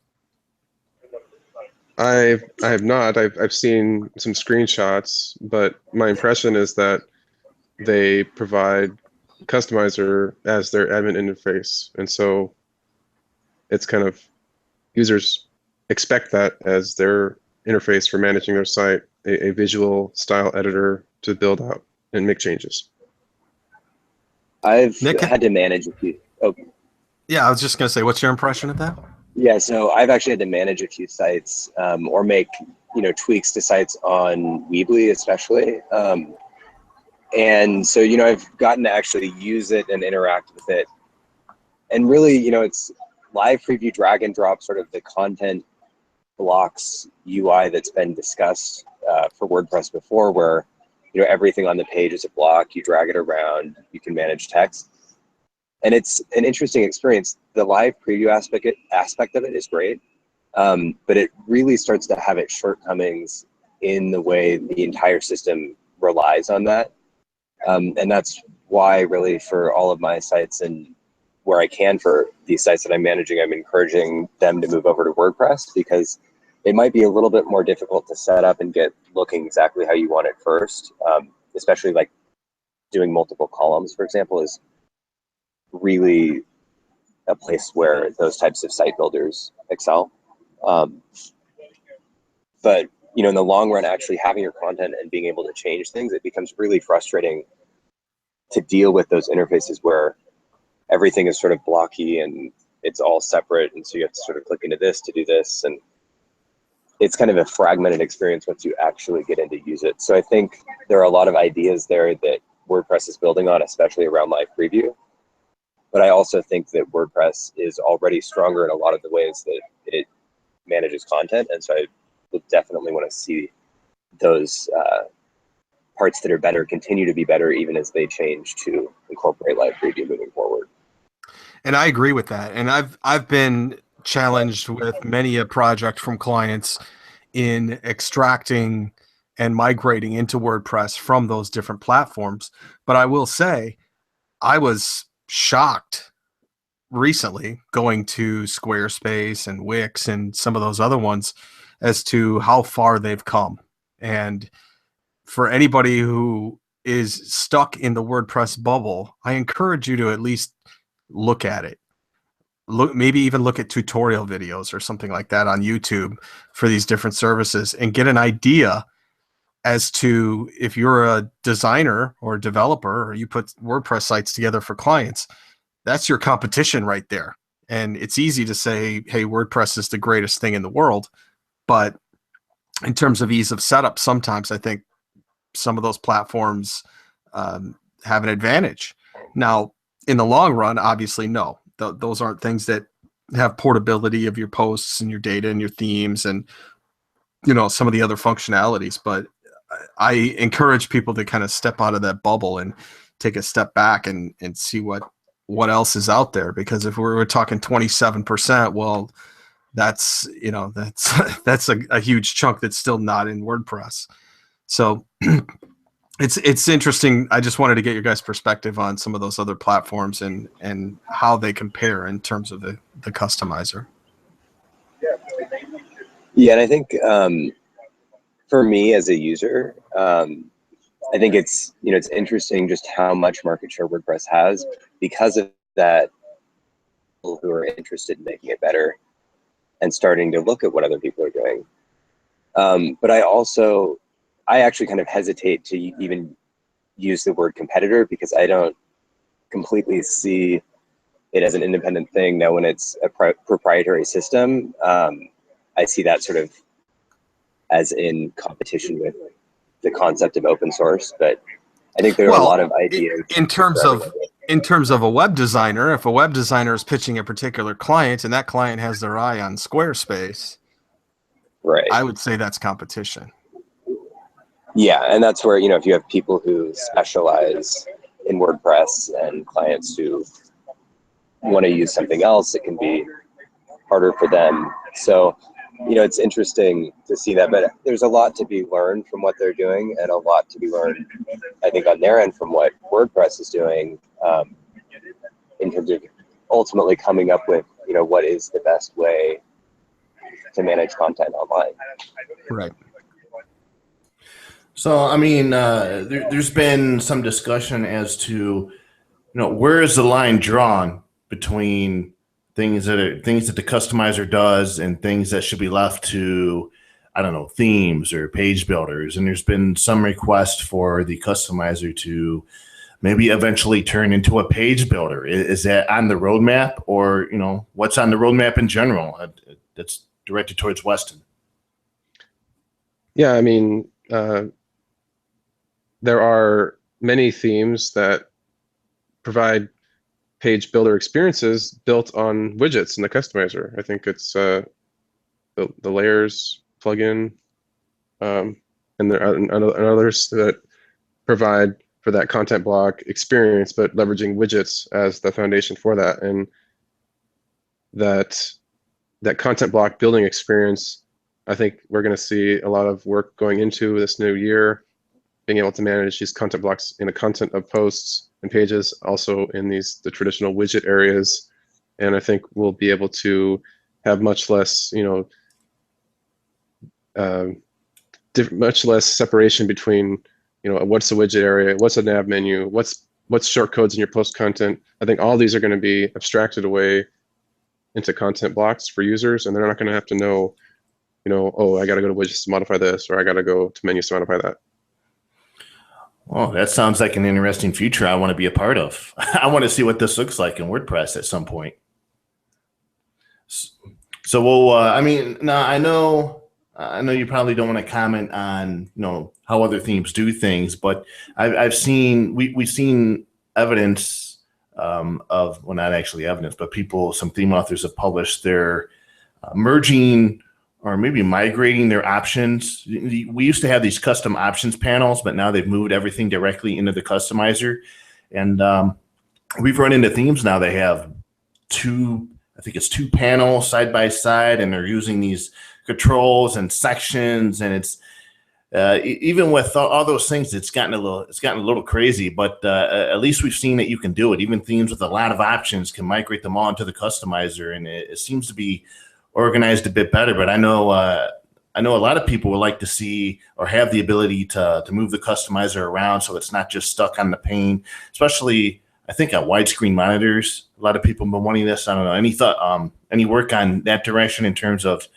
I have not. I've seen some screenshots, but my impression is that they provide Customizer as their admin interface, and so it's kind of users expect that as their interface for managing their site, a visual style editor to build out and make changes. I've Nick? had to manage a few. Oh. Yeah, I was just going to say, what's your impression of that? Yeah, so I've actually had to manage a few sites or make tweaks to sites on Weebly especially. And so, I've gotten to actually use it and interact with it. And really, it's live preview, drag and drop, sort of the content blocks UI that's been discussed for WordPress before, where, everything on the page is a block, you drag it around, you can manage text. And it's an interesting experience. The live preview aspect of it is great, but it really starts to have its shortcomings in the way the entire system relies on that. And that's why really for all of my sites and where I can for these sites that I'm managing, I'm encouraging them to move over to WordPress, because it might be a little bit more difficult to set up and get looking exactly how you want it first, especially like doing multiple columns, for example, is really a place where those types of site builders excel. But in the long run, actually having your content and being able to change things, it becomes really frustrating to deal with those interfaces where everything is sort of blocky and it's all separate, and so you have to sort of click into this to do this, and it's kind of a fragmented experience once you actually get in to use it. So I think there are a lot of ideas there that WordPress is building on, especially around live preview. But I also think that WordPress is already stronger in a lot of the ways that it manages content. And so I would definitely want to see those parts that are better continue to be better, even as they change to incorporate live preview moving forward. And I agree with that. And I've been challenged with many a project from clients in extracting and migrating into WordPress from those different platforms. But I will say, I was shocked recently going to Squarespace and Wix and some of those other ones as to how far they've come. And for anybody who is stuck in the WordPress bubble, I encourage you to at least look at it. Maybe even look at tutorial videos or something like that on YouTube for these different services and get an idea as to, if you're a designer or a developer or you put WordPress sites together for clients, that's your competition right there. And it's easy to say, hey, WordPress is the greatest thing in the world. But in terms of ease of setup, sometimes I think some of those platforms have an advantage. Now, in the long run, obviously, no. Those aren't things that have portability of your posts and your data and your themes and, you know, some of the other functionalities. But I encourage people to kind of step out of that bubble and take a step back and see what else is out there. Because if we're talking 27%, well, that's, you know, that's a huge chunk that's still not in WordPress. So it's interesting. I just wanted to get your guys' perspective on some of those other platforms and how they compare in terms of the customizer. Yeah, and I think for me as a user, I think it's interesting just how much market share WordPress has because of that. People who are interested in making it better and starting to look at what other people are doing. But I actually kind of hesitate to even use the word competitor because I don't completely see it as an independent thing. Now, when it's a proprietary system, I see that sort of as in competition with the concept of open source. But I think there are a lot of ideas. In terms of a web designer, if a web designer is pitching a particular client and that client has their eye on Squarespace, right, I would say that's competition. Yeah, and that's where, if you have people who specialize in WordPress and clients who want to use something else, it can be harder for them. So, it's interesting to see that, but there's a lot to be learned from what they're doing and a lot to be learned, I think, on their end from what WordPress is doing in terms of ultimately coming up with, what is the best way to manage content online. Right. So, I mean, there's been some discussion as to, where is the line drawn between things that the customizer does and things that should be left to, I don't know, themes or page builders. And there's been some request for the customizer to maybe eventually turn into a page builder. Is that on the roadmap, or, what's on the roadmap in general that's directed towards Weston? Yeah, I mean, there are many themes that provide page builder experiences built on widgets in the customizer. I think it's the layers plugin, and there are and others that provide for that content block experience, but leveraging widgets as the foundation for that. And that content block building experience, I think we're going to see a lot of work going into this new year, being able to manage these content blocks in the content of posts and pages, also in the traditional widget areas. And I think we'll be able to have much less, much less separation between, what's the widget area, what's a nav menu, what's shortcodes in your post content. I think all these are going to be abstracted away into content blocks for users, and they're not going to have to know, oh, I got to go to widgets to modify this, or I got to go to menus to modify that. Well, that sounds like an interesting future I want to be a part of. I want to see what this looks like in WordPress at some point. So we'll, now I know you probably don't want to comment on, how other themes do things, but we've seen evidence of, well, not actually evidence, but some theme authors have published their merging or maybe migrating their options. We used to have these custom options panels, but now they've moved everything directly into the customizer. And we've run into themes now. They have two panels side by side, and they're using these controls and sections, and even with all those things, it's gotten a little crazy. But at least we've seen that you can do it. Even themes with a lot of options can migrate them all into the customizer, and it seems to be organized a bit better. But I know a lot of people would like to see or have the ability to move the customizer around so it's not just stuck on the pane, especially I think on widescreen monitors. A lot of people have been wanting this. I don't know. Any work on that direction in terms of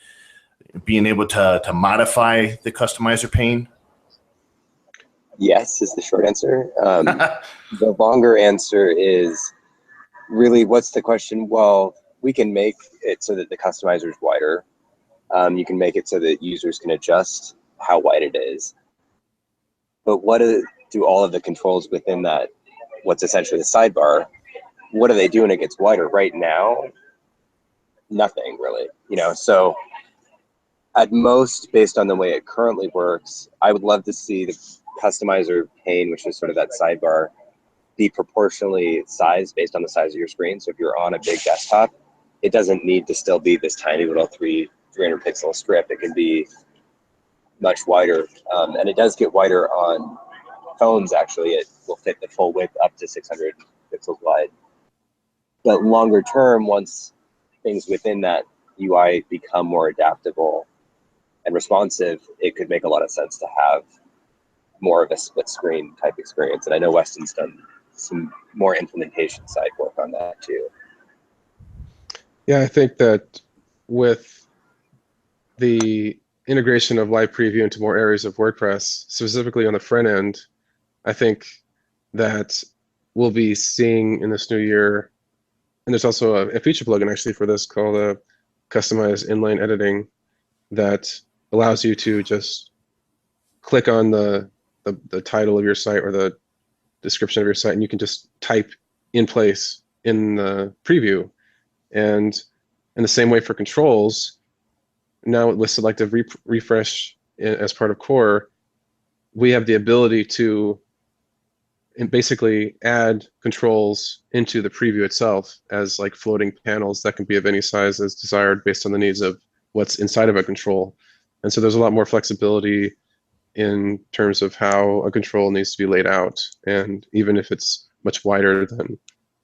being able to modify the customizer pane? Yes, is the short answer. The longer answer is really, what's the question? Well, we can make it so that the customizer is wider. You can make it so that users can adjust how wide it is. But what do all of the controls within that, what's essentially the sidebar, what do they do when it gets wider? Right now, nothing really, so at most, based on the way it currently works, I would love to see the customizer pane, which is sort of that sidebar, be proportionally sized based on the size of your screen. So if you're on a big desktop, it doesn't need to still be this tiny little 300 pixel strip. It can be much wider, and it does get wider on phones. Actually, it will fit the full width up to 600 pixels wide. But longer term, once things within that UI become more adaptable and responsive, it could make a lot of sense to have more of a split screen type experience. And I know Weston's done some more implementation side work on that too. Yeah, I think that with the integration of live preview into more areas of WordPress, specifically on the front end, I think that we'll be seeing in this new year, and there's also a feature plugin actually for this called Customized Inline Editing that allows you to just click on the title of your site or the description of your site, and you can just type in place in the preview. And in the same way for controls, now with selective refresh as part of core, we have the ability to basically add controls into the preview itself as like floating panels that can be of any size as desired based on the needs of what's inside of a control. And so there's a lot more flexibility in terms of how a control needs to be laid out. And even if it's much wider than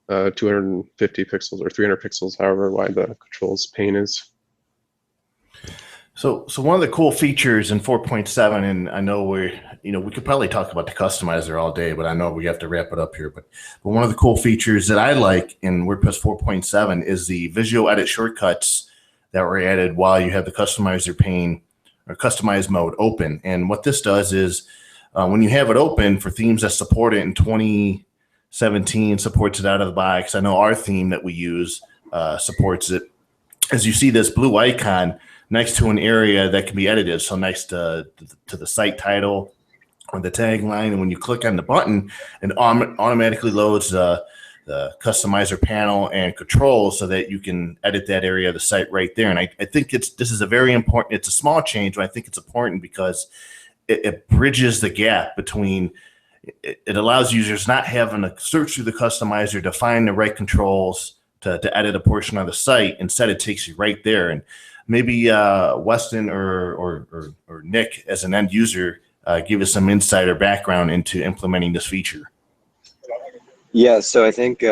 250 pixels or 300 pixels, however wide the controls pane is. So one of the cool features in 4.7, and I know we could probably talk about the customizer all day, but I know we have to wrap it up here. But one of the cool features that I like in WordPress 4.7 is the visual edit shortcuts that were added while you have the customizer pane or customize mode open. And what this does is when you have it open for themes that support it in 2017, supports it out of the box. I know our theme that we use supports it. As you see this blue icon next to an area that can be edited, so next to the site title or the tagline, and when you click on the button, it automatically loads the customizer panel and controls so that you can edit that area of the site right there. And I think this is a very important, it's a small change, but I think it's important because it bridges the gap between, it allows users not having to search through the customizer to find the right controls to edit a portion of the site. Instead, it takes you right there. And maybe Weston or Nick, as an end user, give us some insight or background into implementing this feature. Yeah, so I think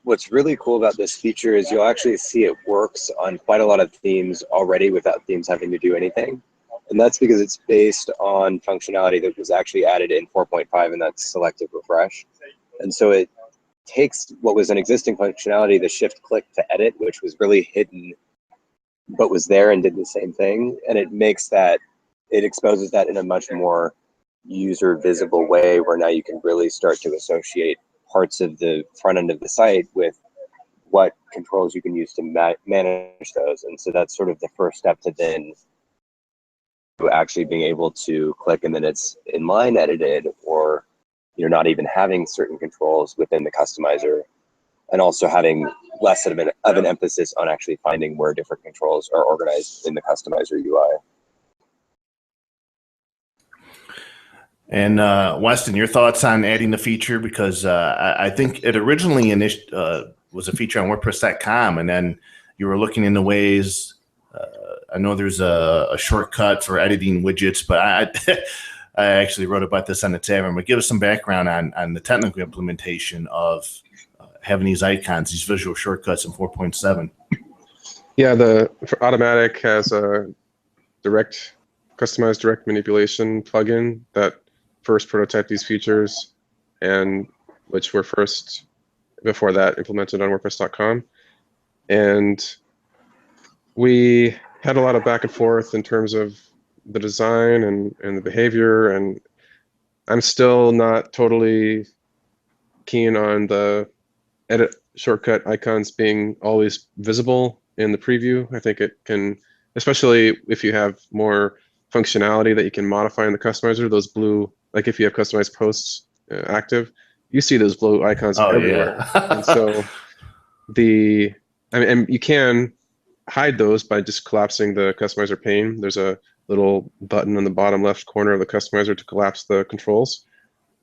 what's really cool about this feature is you'll actually see it works on quite a lot of themes already without themes having to do anything. And that's because it's based on functionality that was actually added in 4.5, and that's selective refresh. And so it takes what was an existing functionality, the shift click to edit, which was really hidden, but was there and did the same thing. And it makes that, it exposes that in a much more user visible way, where now you can really start to associate parts of the front end of the site with what controls you can use to manage those. And so that's sort of the first step to then to actually being able to click and then it's inline edited, or you're not even having certain controls within the customizer, and also having less of an emphasis on actually finding where different controls are organized in the customizer UI. And Weston, your thoughts on adding the feature? Because I think it originally was a feature on WordPress.com, and then you were looking into ways. I know there's a shortcut for editing widgets, but I actually wrote about this on the Tavern. But give us some background on the technical implementation of having these icons, these visual shortcuts in 4.7. Yeah, for Automatic has a customized direct manipulation plugin that first prototyped these features, and which were first, before that, implemented on WordPress.com. And we had a lot of back and forth in terms of the design and the behavior, and I'm still not totally keen on the edit shortcut icons being always visible in the preview. I think it can, especially if you have more functionality that you can modify in the customizer, those blue, like if you have customized posts active, you see those blue icons everywhere. Yeah. And so and you can hide those by just collapsing the customizer pane. There's a little button in the bottom left corner of the customizer to collapse the controls,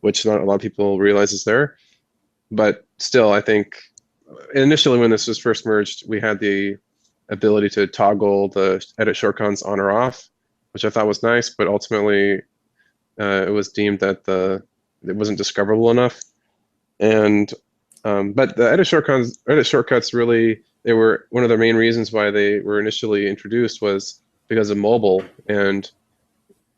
which not a lot of people realize is there. But still, I think initially when this was first merged, we had the ability to toggle the edit shortcuts on or off, which I thought was nice, but ultimately it was deemed that it wasn't discoverable enough. And but the edit shortcuts really, they were one of the main reasons why they were initially introduced was because of mobile. And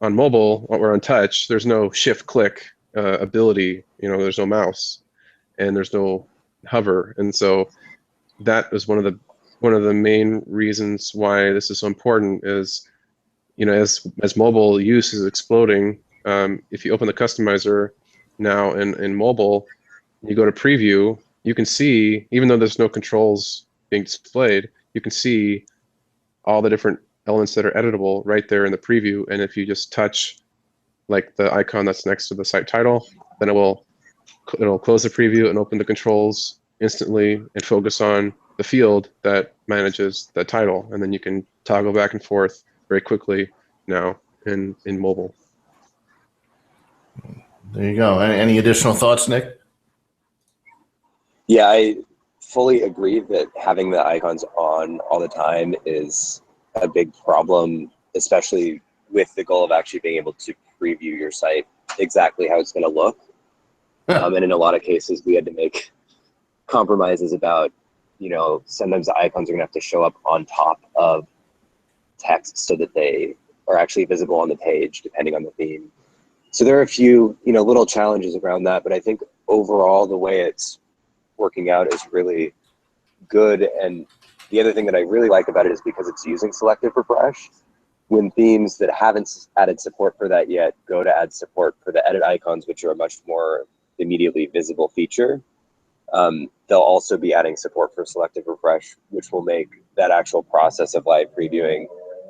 on mobile or on touch, there's no shift click ability. There's no mouse and there's no hover. And so that was one of the main reasons why this is so important is, as mobile use is exploding, if you open the customizer now in mobile, you go to preview, you can see, even though there's no controls being displayed, you can see all the different elements that are editable right there in the preview. And if you just touch like the icon that's next to the site title, then it'll close the preview and open the controls instantly and focus on the field that manages the title. And then you can toggle back and forth very quickly now in mobile. There you go. Any additional thoughts, Nick? Yeah, I fully agree that having the icons on all the time is a big problem, especially with the goal of actually being able to preview your site exactly how it's going to look. And in a lot of cases, we had to make compromises about, sometimes the icons are going to have to show up on top of text so that they are actually visible on the page, depending on the theme. So there are a few, little challenges around that, but I think overall the way it's working out is really good. And the other thing that I really like about it is because it's using selective refresh. When themes that haven't added support for that yet go to add support for the edit icons, which are a much more immediately visible feature, they'll also be adding support for selective refresh, which will make that actual process of live previewing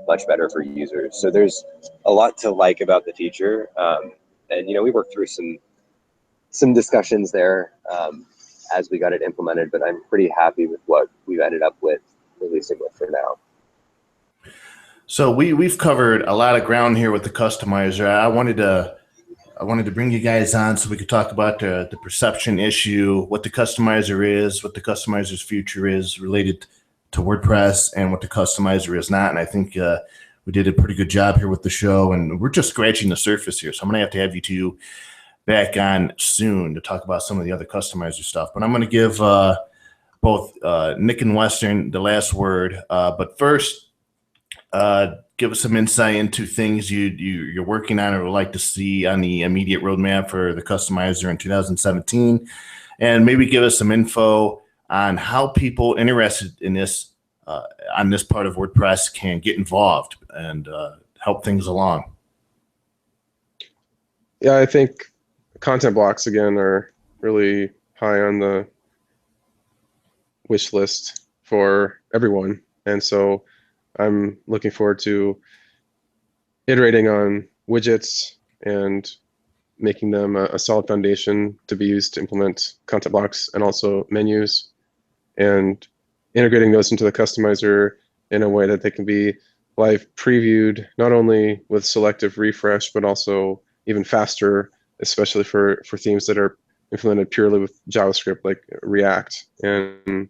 much better for users. So there's a lot to like about the feature. And we worked through some discussions there as we got it implemented, but I'm pretty happy with what we've ended up with releasing with for now. So we've covered a lot of ground here with the customizer. I wanted to bring you guys on so we could talk about the perception issue, what the customizer is, what the customizer's future is related to WordPress, and what the customizer is not. And I think we did a pretty good job here with the show, and we're just scratching the surface here. So I'm going to have you two back on soon to talk about some of the other customizer stuff. But I'm going to give both Nick and Western the last word. But first, give us some insight into things you're working on or would like to see on the immediate roadmap for the customizer in 2017, and maybe give us some info on how people interested in this on this part of WordPress can get involved and help things along. Yeah, I think content blocks again are really high on the wish list for everyone, and so I'm looking forward to iterating on widgets and making them a solid foundation to be used to implement content blocks and also menus, and integrating those into the customizer in a way that they can be live previewed, not only with selective refresh, but also even faster, especially for themes that are implemented purely with JavaScript like React, and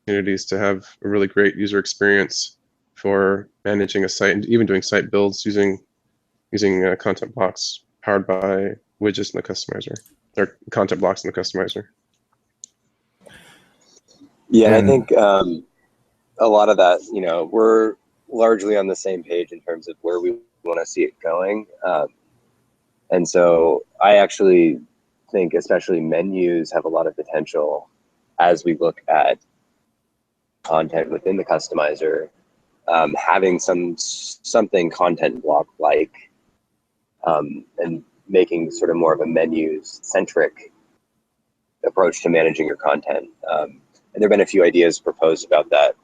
opportunities to have a really great user experience for managing a site and even doing site builds using content blocks powered by widgets in the customizer, or content blocks in the customizer. Yeah, and I think a lot of that, we're largely on the same page in terms of where we want to see it going. And so I actually think especially menus have a lot of potential as we look at content within the customizer, having something content block like, and making sort of more of a menus centric approach to managing your content. And there have been a few ideas proposed about that.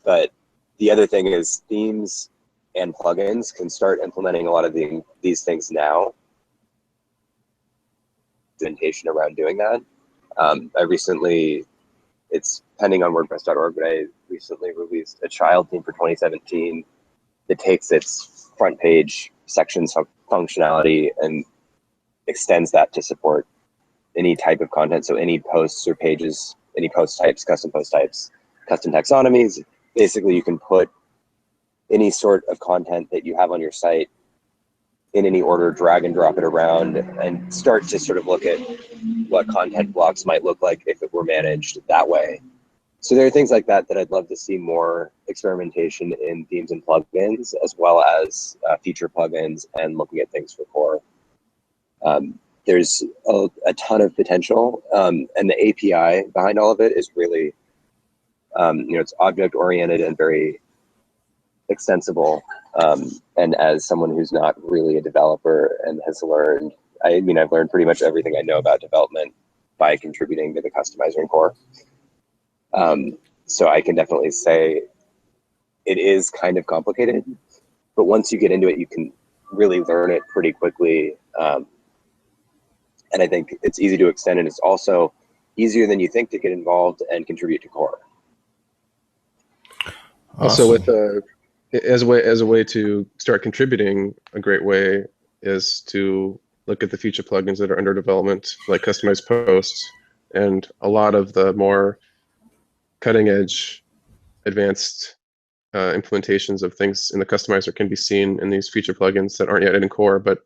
But the other thing is themes and plugins can start implementing a lot of these things now. Documentation around doing that. It's pending on WordPress.org, but I recently released a child theme for 2017 that takes its front page sections functionality and extends that to support any type of content. So any posts or pages, any post types, custom post types, custom taxonomies. Basically, you can put any sort of content that you have on your site in any order, drag and drop it around, and start to sort of look at what content blocks might look like if it were managed that way. So there are things like that that I'd love to see more experimentation in themes and plugins, as well as feature plugins and looking at things for core. There's a ton of potential, and the API behind all of it is really, it's object oriented and very extensible. And as someone who's not really a developer and has learned, I've learned pretty much everything I know about development by contributing to the customizer and core. So I can definitely say it is kind of complicated, but once you get into it, you can really learn it pretty quickly. And I think it's easy to extend, and it's also easier than you think to get involved and contribute to core. Awesome. Also, with as a way to start contributing, a great way is to look at the feature plugins that are under development, like customized posts, and a lot of the more cutting edge, advanced implementations of things in the customizer can be seen in these feature plugins that aren't yet in core, but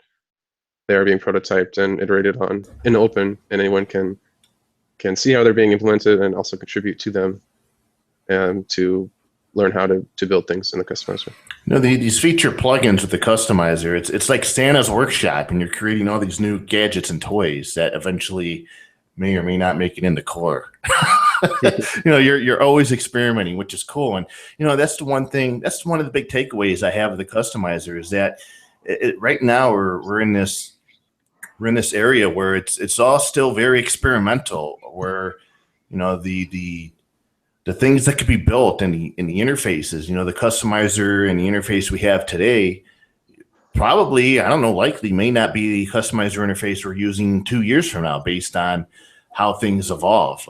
they are being prototyped and iterated on in open, and anyone can see how they're being implemented and also contribute to them and to learn how to build things in the customizer. These feature plugins with the customizer, it's like Santa's workshop, and you're creating all these new gadgets and toys that eventually may or may not make it into core. You're always experimenting, which is cool. And that's the one thing. That's one of the big takeaways I have of the customizer is that right now we're in this area where it's all still very experimental. Where the things that could be built in the interfaces, the customizer and the interface we have today, probably, I don't know, likely may not be the customizer interface we're using 2 years from now based on how things evolve.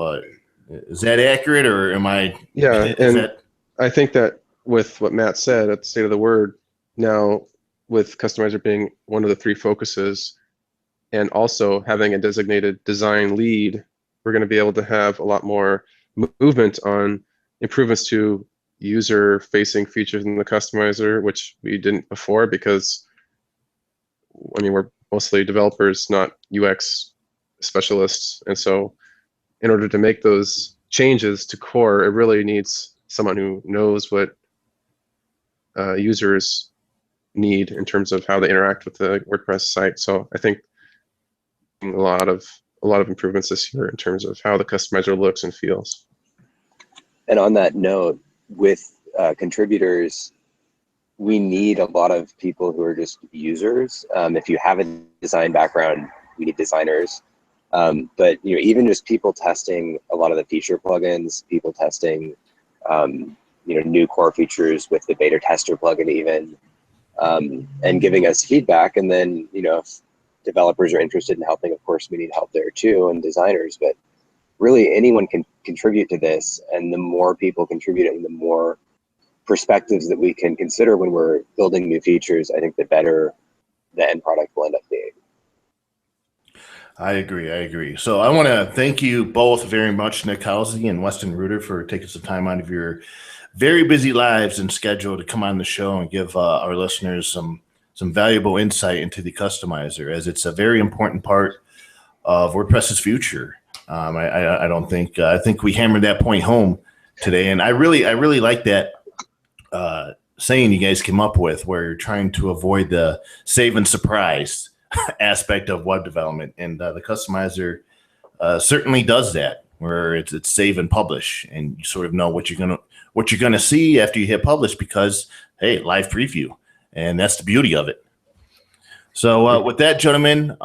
Is that accurate, or am I? Yeah, I think that with what Matt said at the State of the Word, now with customizer being one of the 3 focuses, and also having a designated design lead, we're going to be able to have a lot more movement on improvements to user-facing features in the customizer, which we didn't before because, we're mostly developers, not UX specialists. And so in order to make those changes to core, it really needs someone who knows what users need in terms of how they interact with the WordPress site. So I think a lot of improvements this year in terms of how the customizer looks and feels. And on that note, with contributors, we need a lot of people who are just users. If you have a design background, we need designers. But even just people testing a lot of the feature plugins, people testing new core features with the beta tester plugin even, and giving us feedback. And then if developers are interested in helping, of course we need help there too, and designers. But really anyone can contribute to this, and the more people contributing, the more perspectives that we can consider when we're building new features, I think the better the end product will end up being. I agree. So I want to thank you both very much, Nick Halsey and Weston Reuter, for taking some time out of your very busy lives and schedule to come on the show and give our listeners some valuable insight into the customizer, as it's a very important part of WordPress's future. I don't think I think we hammered that point home today, and I really like that saying you guys came up with, where you're trying to avoid the save and surprise aspect of web development, and the customizer certainly does that, where it's save and publish, and you sort of know what you're gonna see after you hit publish, because hey, live preview, and that's the beauty of it. So with that, gentlemen,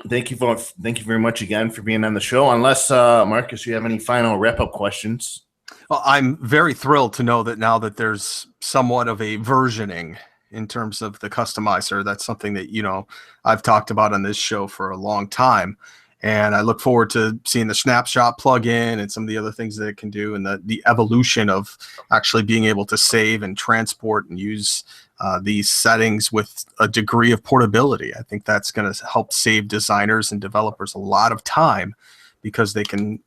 thank you very much again for being on the show. Unless Marcus, you have any final wrap up questions? Well, I'm very thrilled to know that now that there's somewhat of a versioning in terms of the customizer. That's something that, I've talked about on this show for a long time. And I look forward to seeing the snapshot plugin and some of the other things that it can do, and the evolution of actually being able to save and transport and use these settings with a degree of portability. I think that's going to help save designers and developers a lot of time, because they can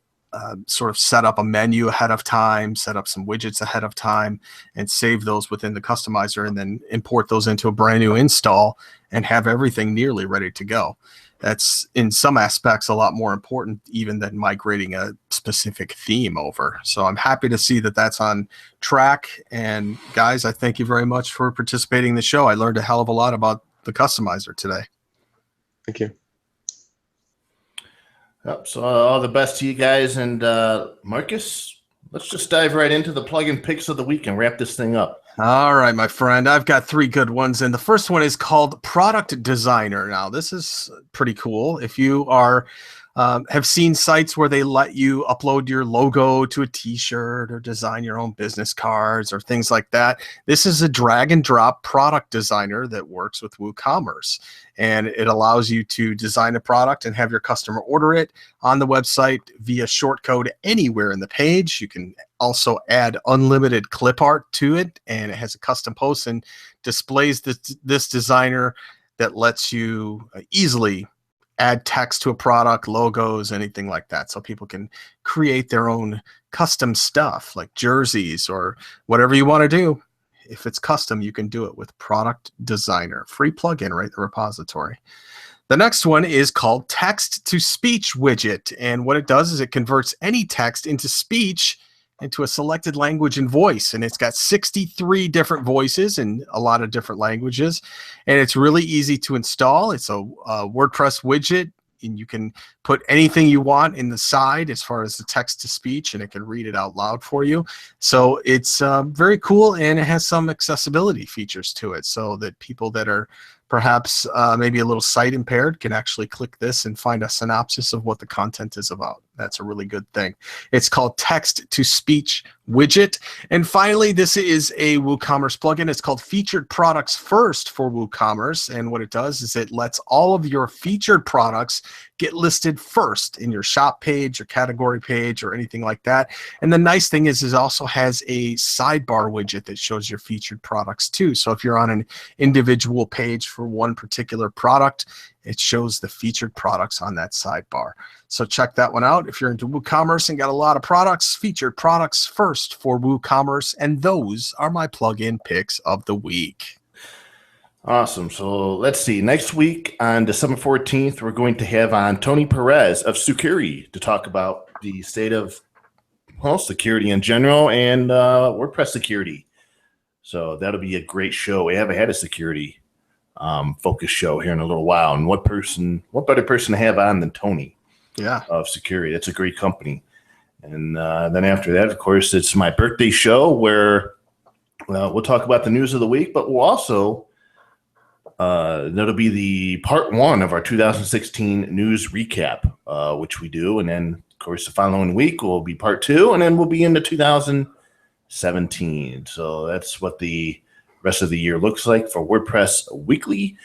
sort of set up a menu ahead of time, set up some widgets ahead of time, and save those within the customizer, and then import those into a brand new install and have everything nearly ready to go. That's in some aspects a lot more important even than migrating a specific theme over. So I'm happy to see that that's on track. And guys, I thank you very much for participating in the show. I learned a hell of a lot about the customizer today. Thank you. Yep, so all the best to you guys. And Marcus, let's just dive right into the plugin picks of the week and wrap this thing up. All right, my friend, I've got 3 good ones. And the first one is called Product Designer. Now, this is pretty cool. If you are have seen sites where they let you upload your logo to a t-shirt or design your own business cards or things like that, this is a drag and drop product designer that works with WooCommerce. And it allows you to design a product and have your customer order it on the website via shortcode anywhere in the page. You can also add unlimited clip art to it, and it has a custom post and displays this designer that lets you easily add text to a product, logos, anything like that. So people can create their own custom stuff like jerseys or whatever you want to do. If it's custom, you can do it with Product Designer. Free plugin right in the repository. The next one is called Text to Speech Widget. And what it does is it converts any text into speech into a selected language and voice. And it's got 63 different voices in a lot of different languages. And it's really easy to install. It's a WordPress widget, and you can put anything you want in the side as far as the text to speech, and it can read it out loud for you. So it's very cool, and it has some accessibility features to it, so that people that are perhaps maybe a little sight impaired can actually click this and find a synopsis of what the content is about. That's a really good thing. It's called Text to Speech Widget. And finally, this is a WooCommerce plugin. It's called Featured Products First for WooCommerce. And what it does is it lets all of your featured products get listed first in your shop page or category page or anything like that. And the nice thing is it also has a sidebar widget that shows your featured products too. So if you're on an individual page for one particular product, it shows the featured products on that sidebar. So check that one out. If you're into WooCommerce and got a lot of products, Featured Products First for WooCommerce. And those are my plugin picks of the week. Awesome. So let's see. Next week on December 14th, we're going to have on Tony Perez of Sucuri to talk about the state of security in general and WordPress security. So that'll be a great show. We haven't had a security focus show here in a little while. And what better person to have on than Tony? Yeah, of Sucuri. It's a great company. And then after that, of course, it's my birthday show where we'll talk about the news of the week, but we'll also that'll be the part 1 of our 2016 news recap, which we do. And then, of course, the following week will be part 2, and then we'll be into 2017. So that's what the rest of the year looks like for WordPress Weekly.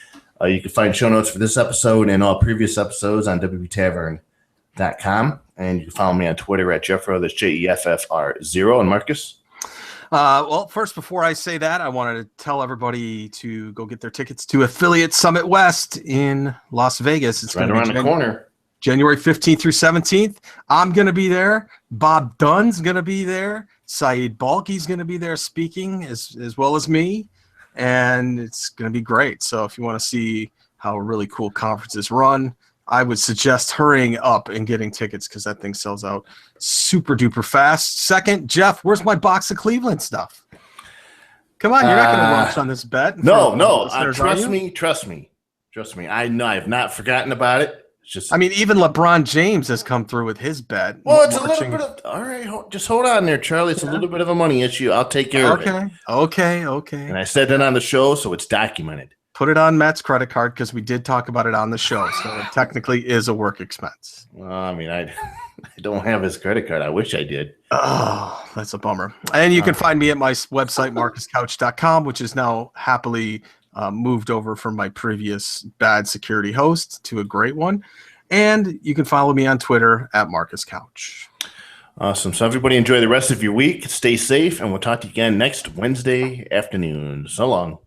You can find show notes for this episode and all previous episodes on wptavern.com. And you can follow me on Twitter at Jeffro. That's JEFFR0. And Marcus? Well, first, before I say that, I wanted to tell everybody to go get their tickets to Affiliate Summit West in Las Vegas. It's right around the corner. January 15th through 17th. I'm going to be there. Bob Dunn's going to be there. Saeed Balki's going to be there speaking as well as me, and it's going to be great. So if you want to see how a really cool conference is run, I would suggest hurrying up and getting tickets because that thing sells out super duper fast. Second, Jeff, where's my box of Cleveland stuff? Come on, you're not going to launch on this bet. No. Trust me. I know I have not forgotten about it. It's just, I mean, even LeBron James has come through with his bet. well, it's a little bit of, all right. Just hold on there, Charlie. It's a little bit of a money issue. I'll take care of it. Okay. And I said that on the show, so it's documented. Put it on Matt's credit card because we did talk about it on the show. So it technically is a work expense. Well, I mean, I don't have his credit card. I wish I did. Oh, that's a bummer. And you can find me at my website, marcuscouch.com, which is now happily moved over from my previous bad security host to a great one. And you can follow me on Twitter at marcuscouch. Awesome. So everybody enjoy the rest of your week. Stay safe, and we'll talk to you again next Wednesday afternoon. So long.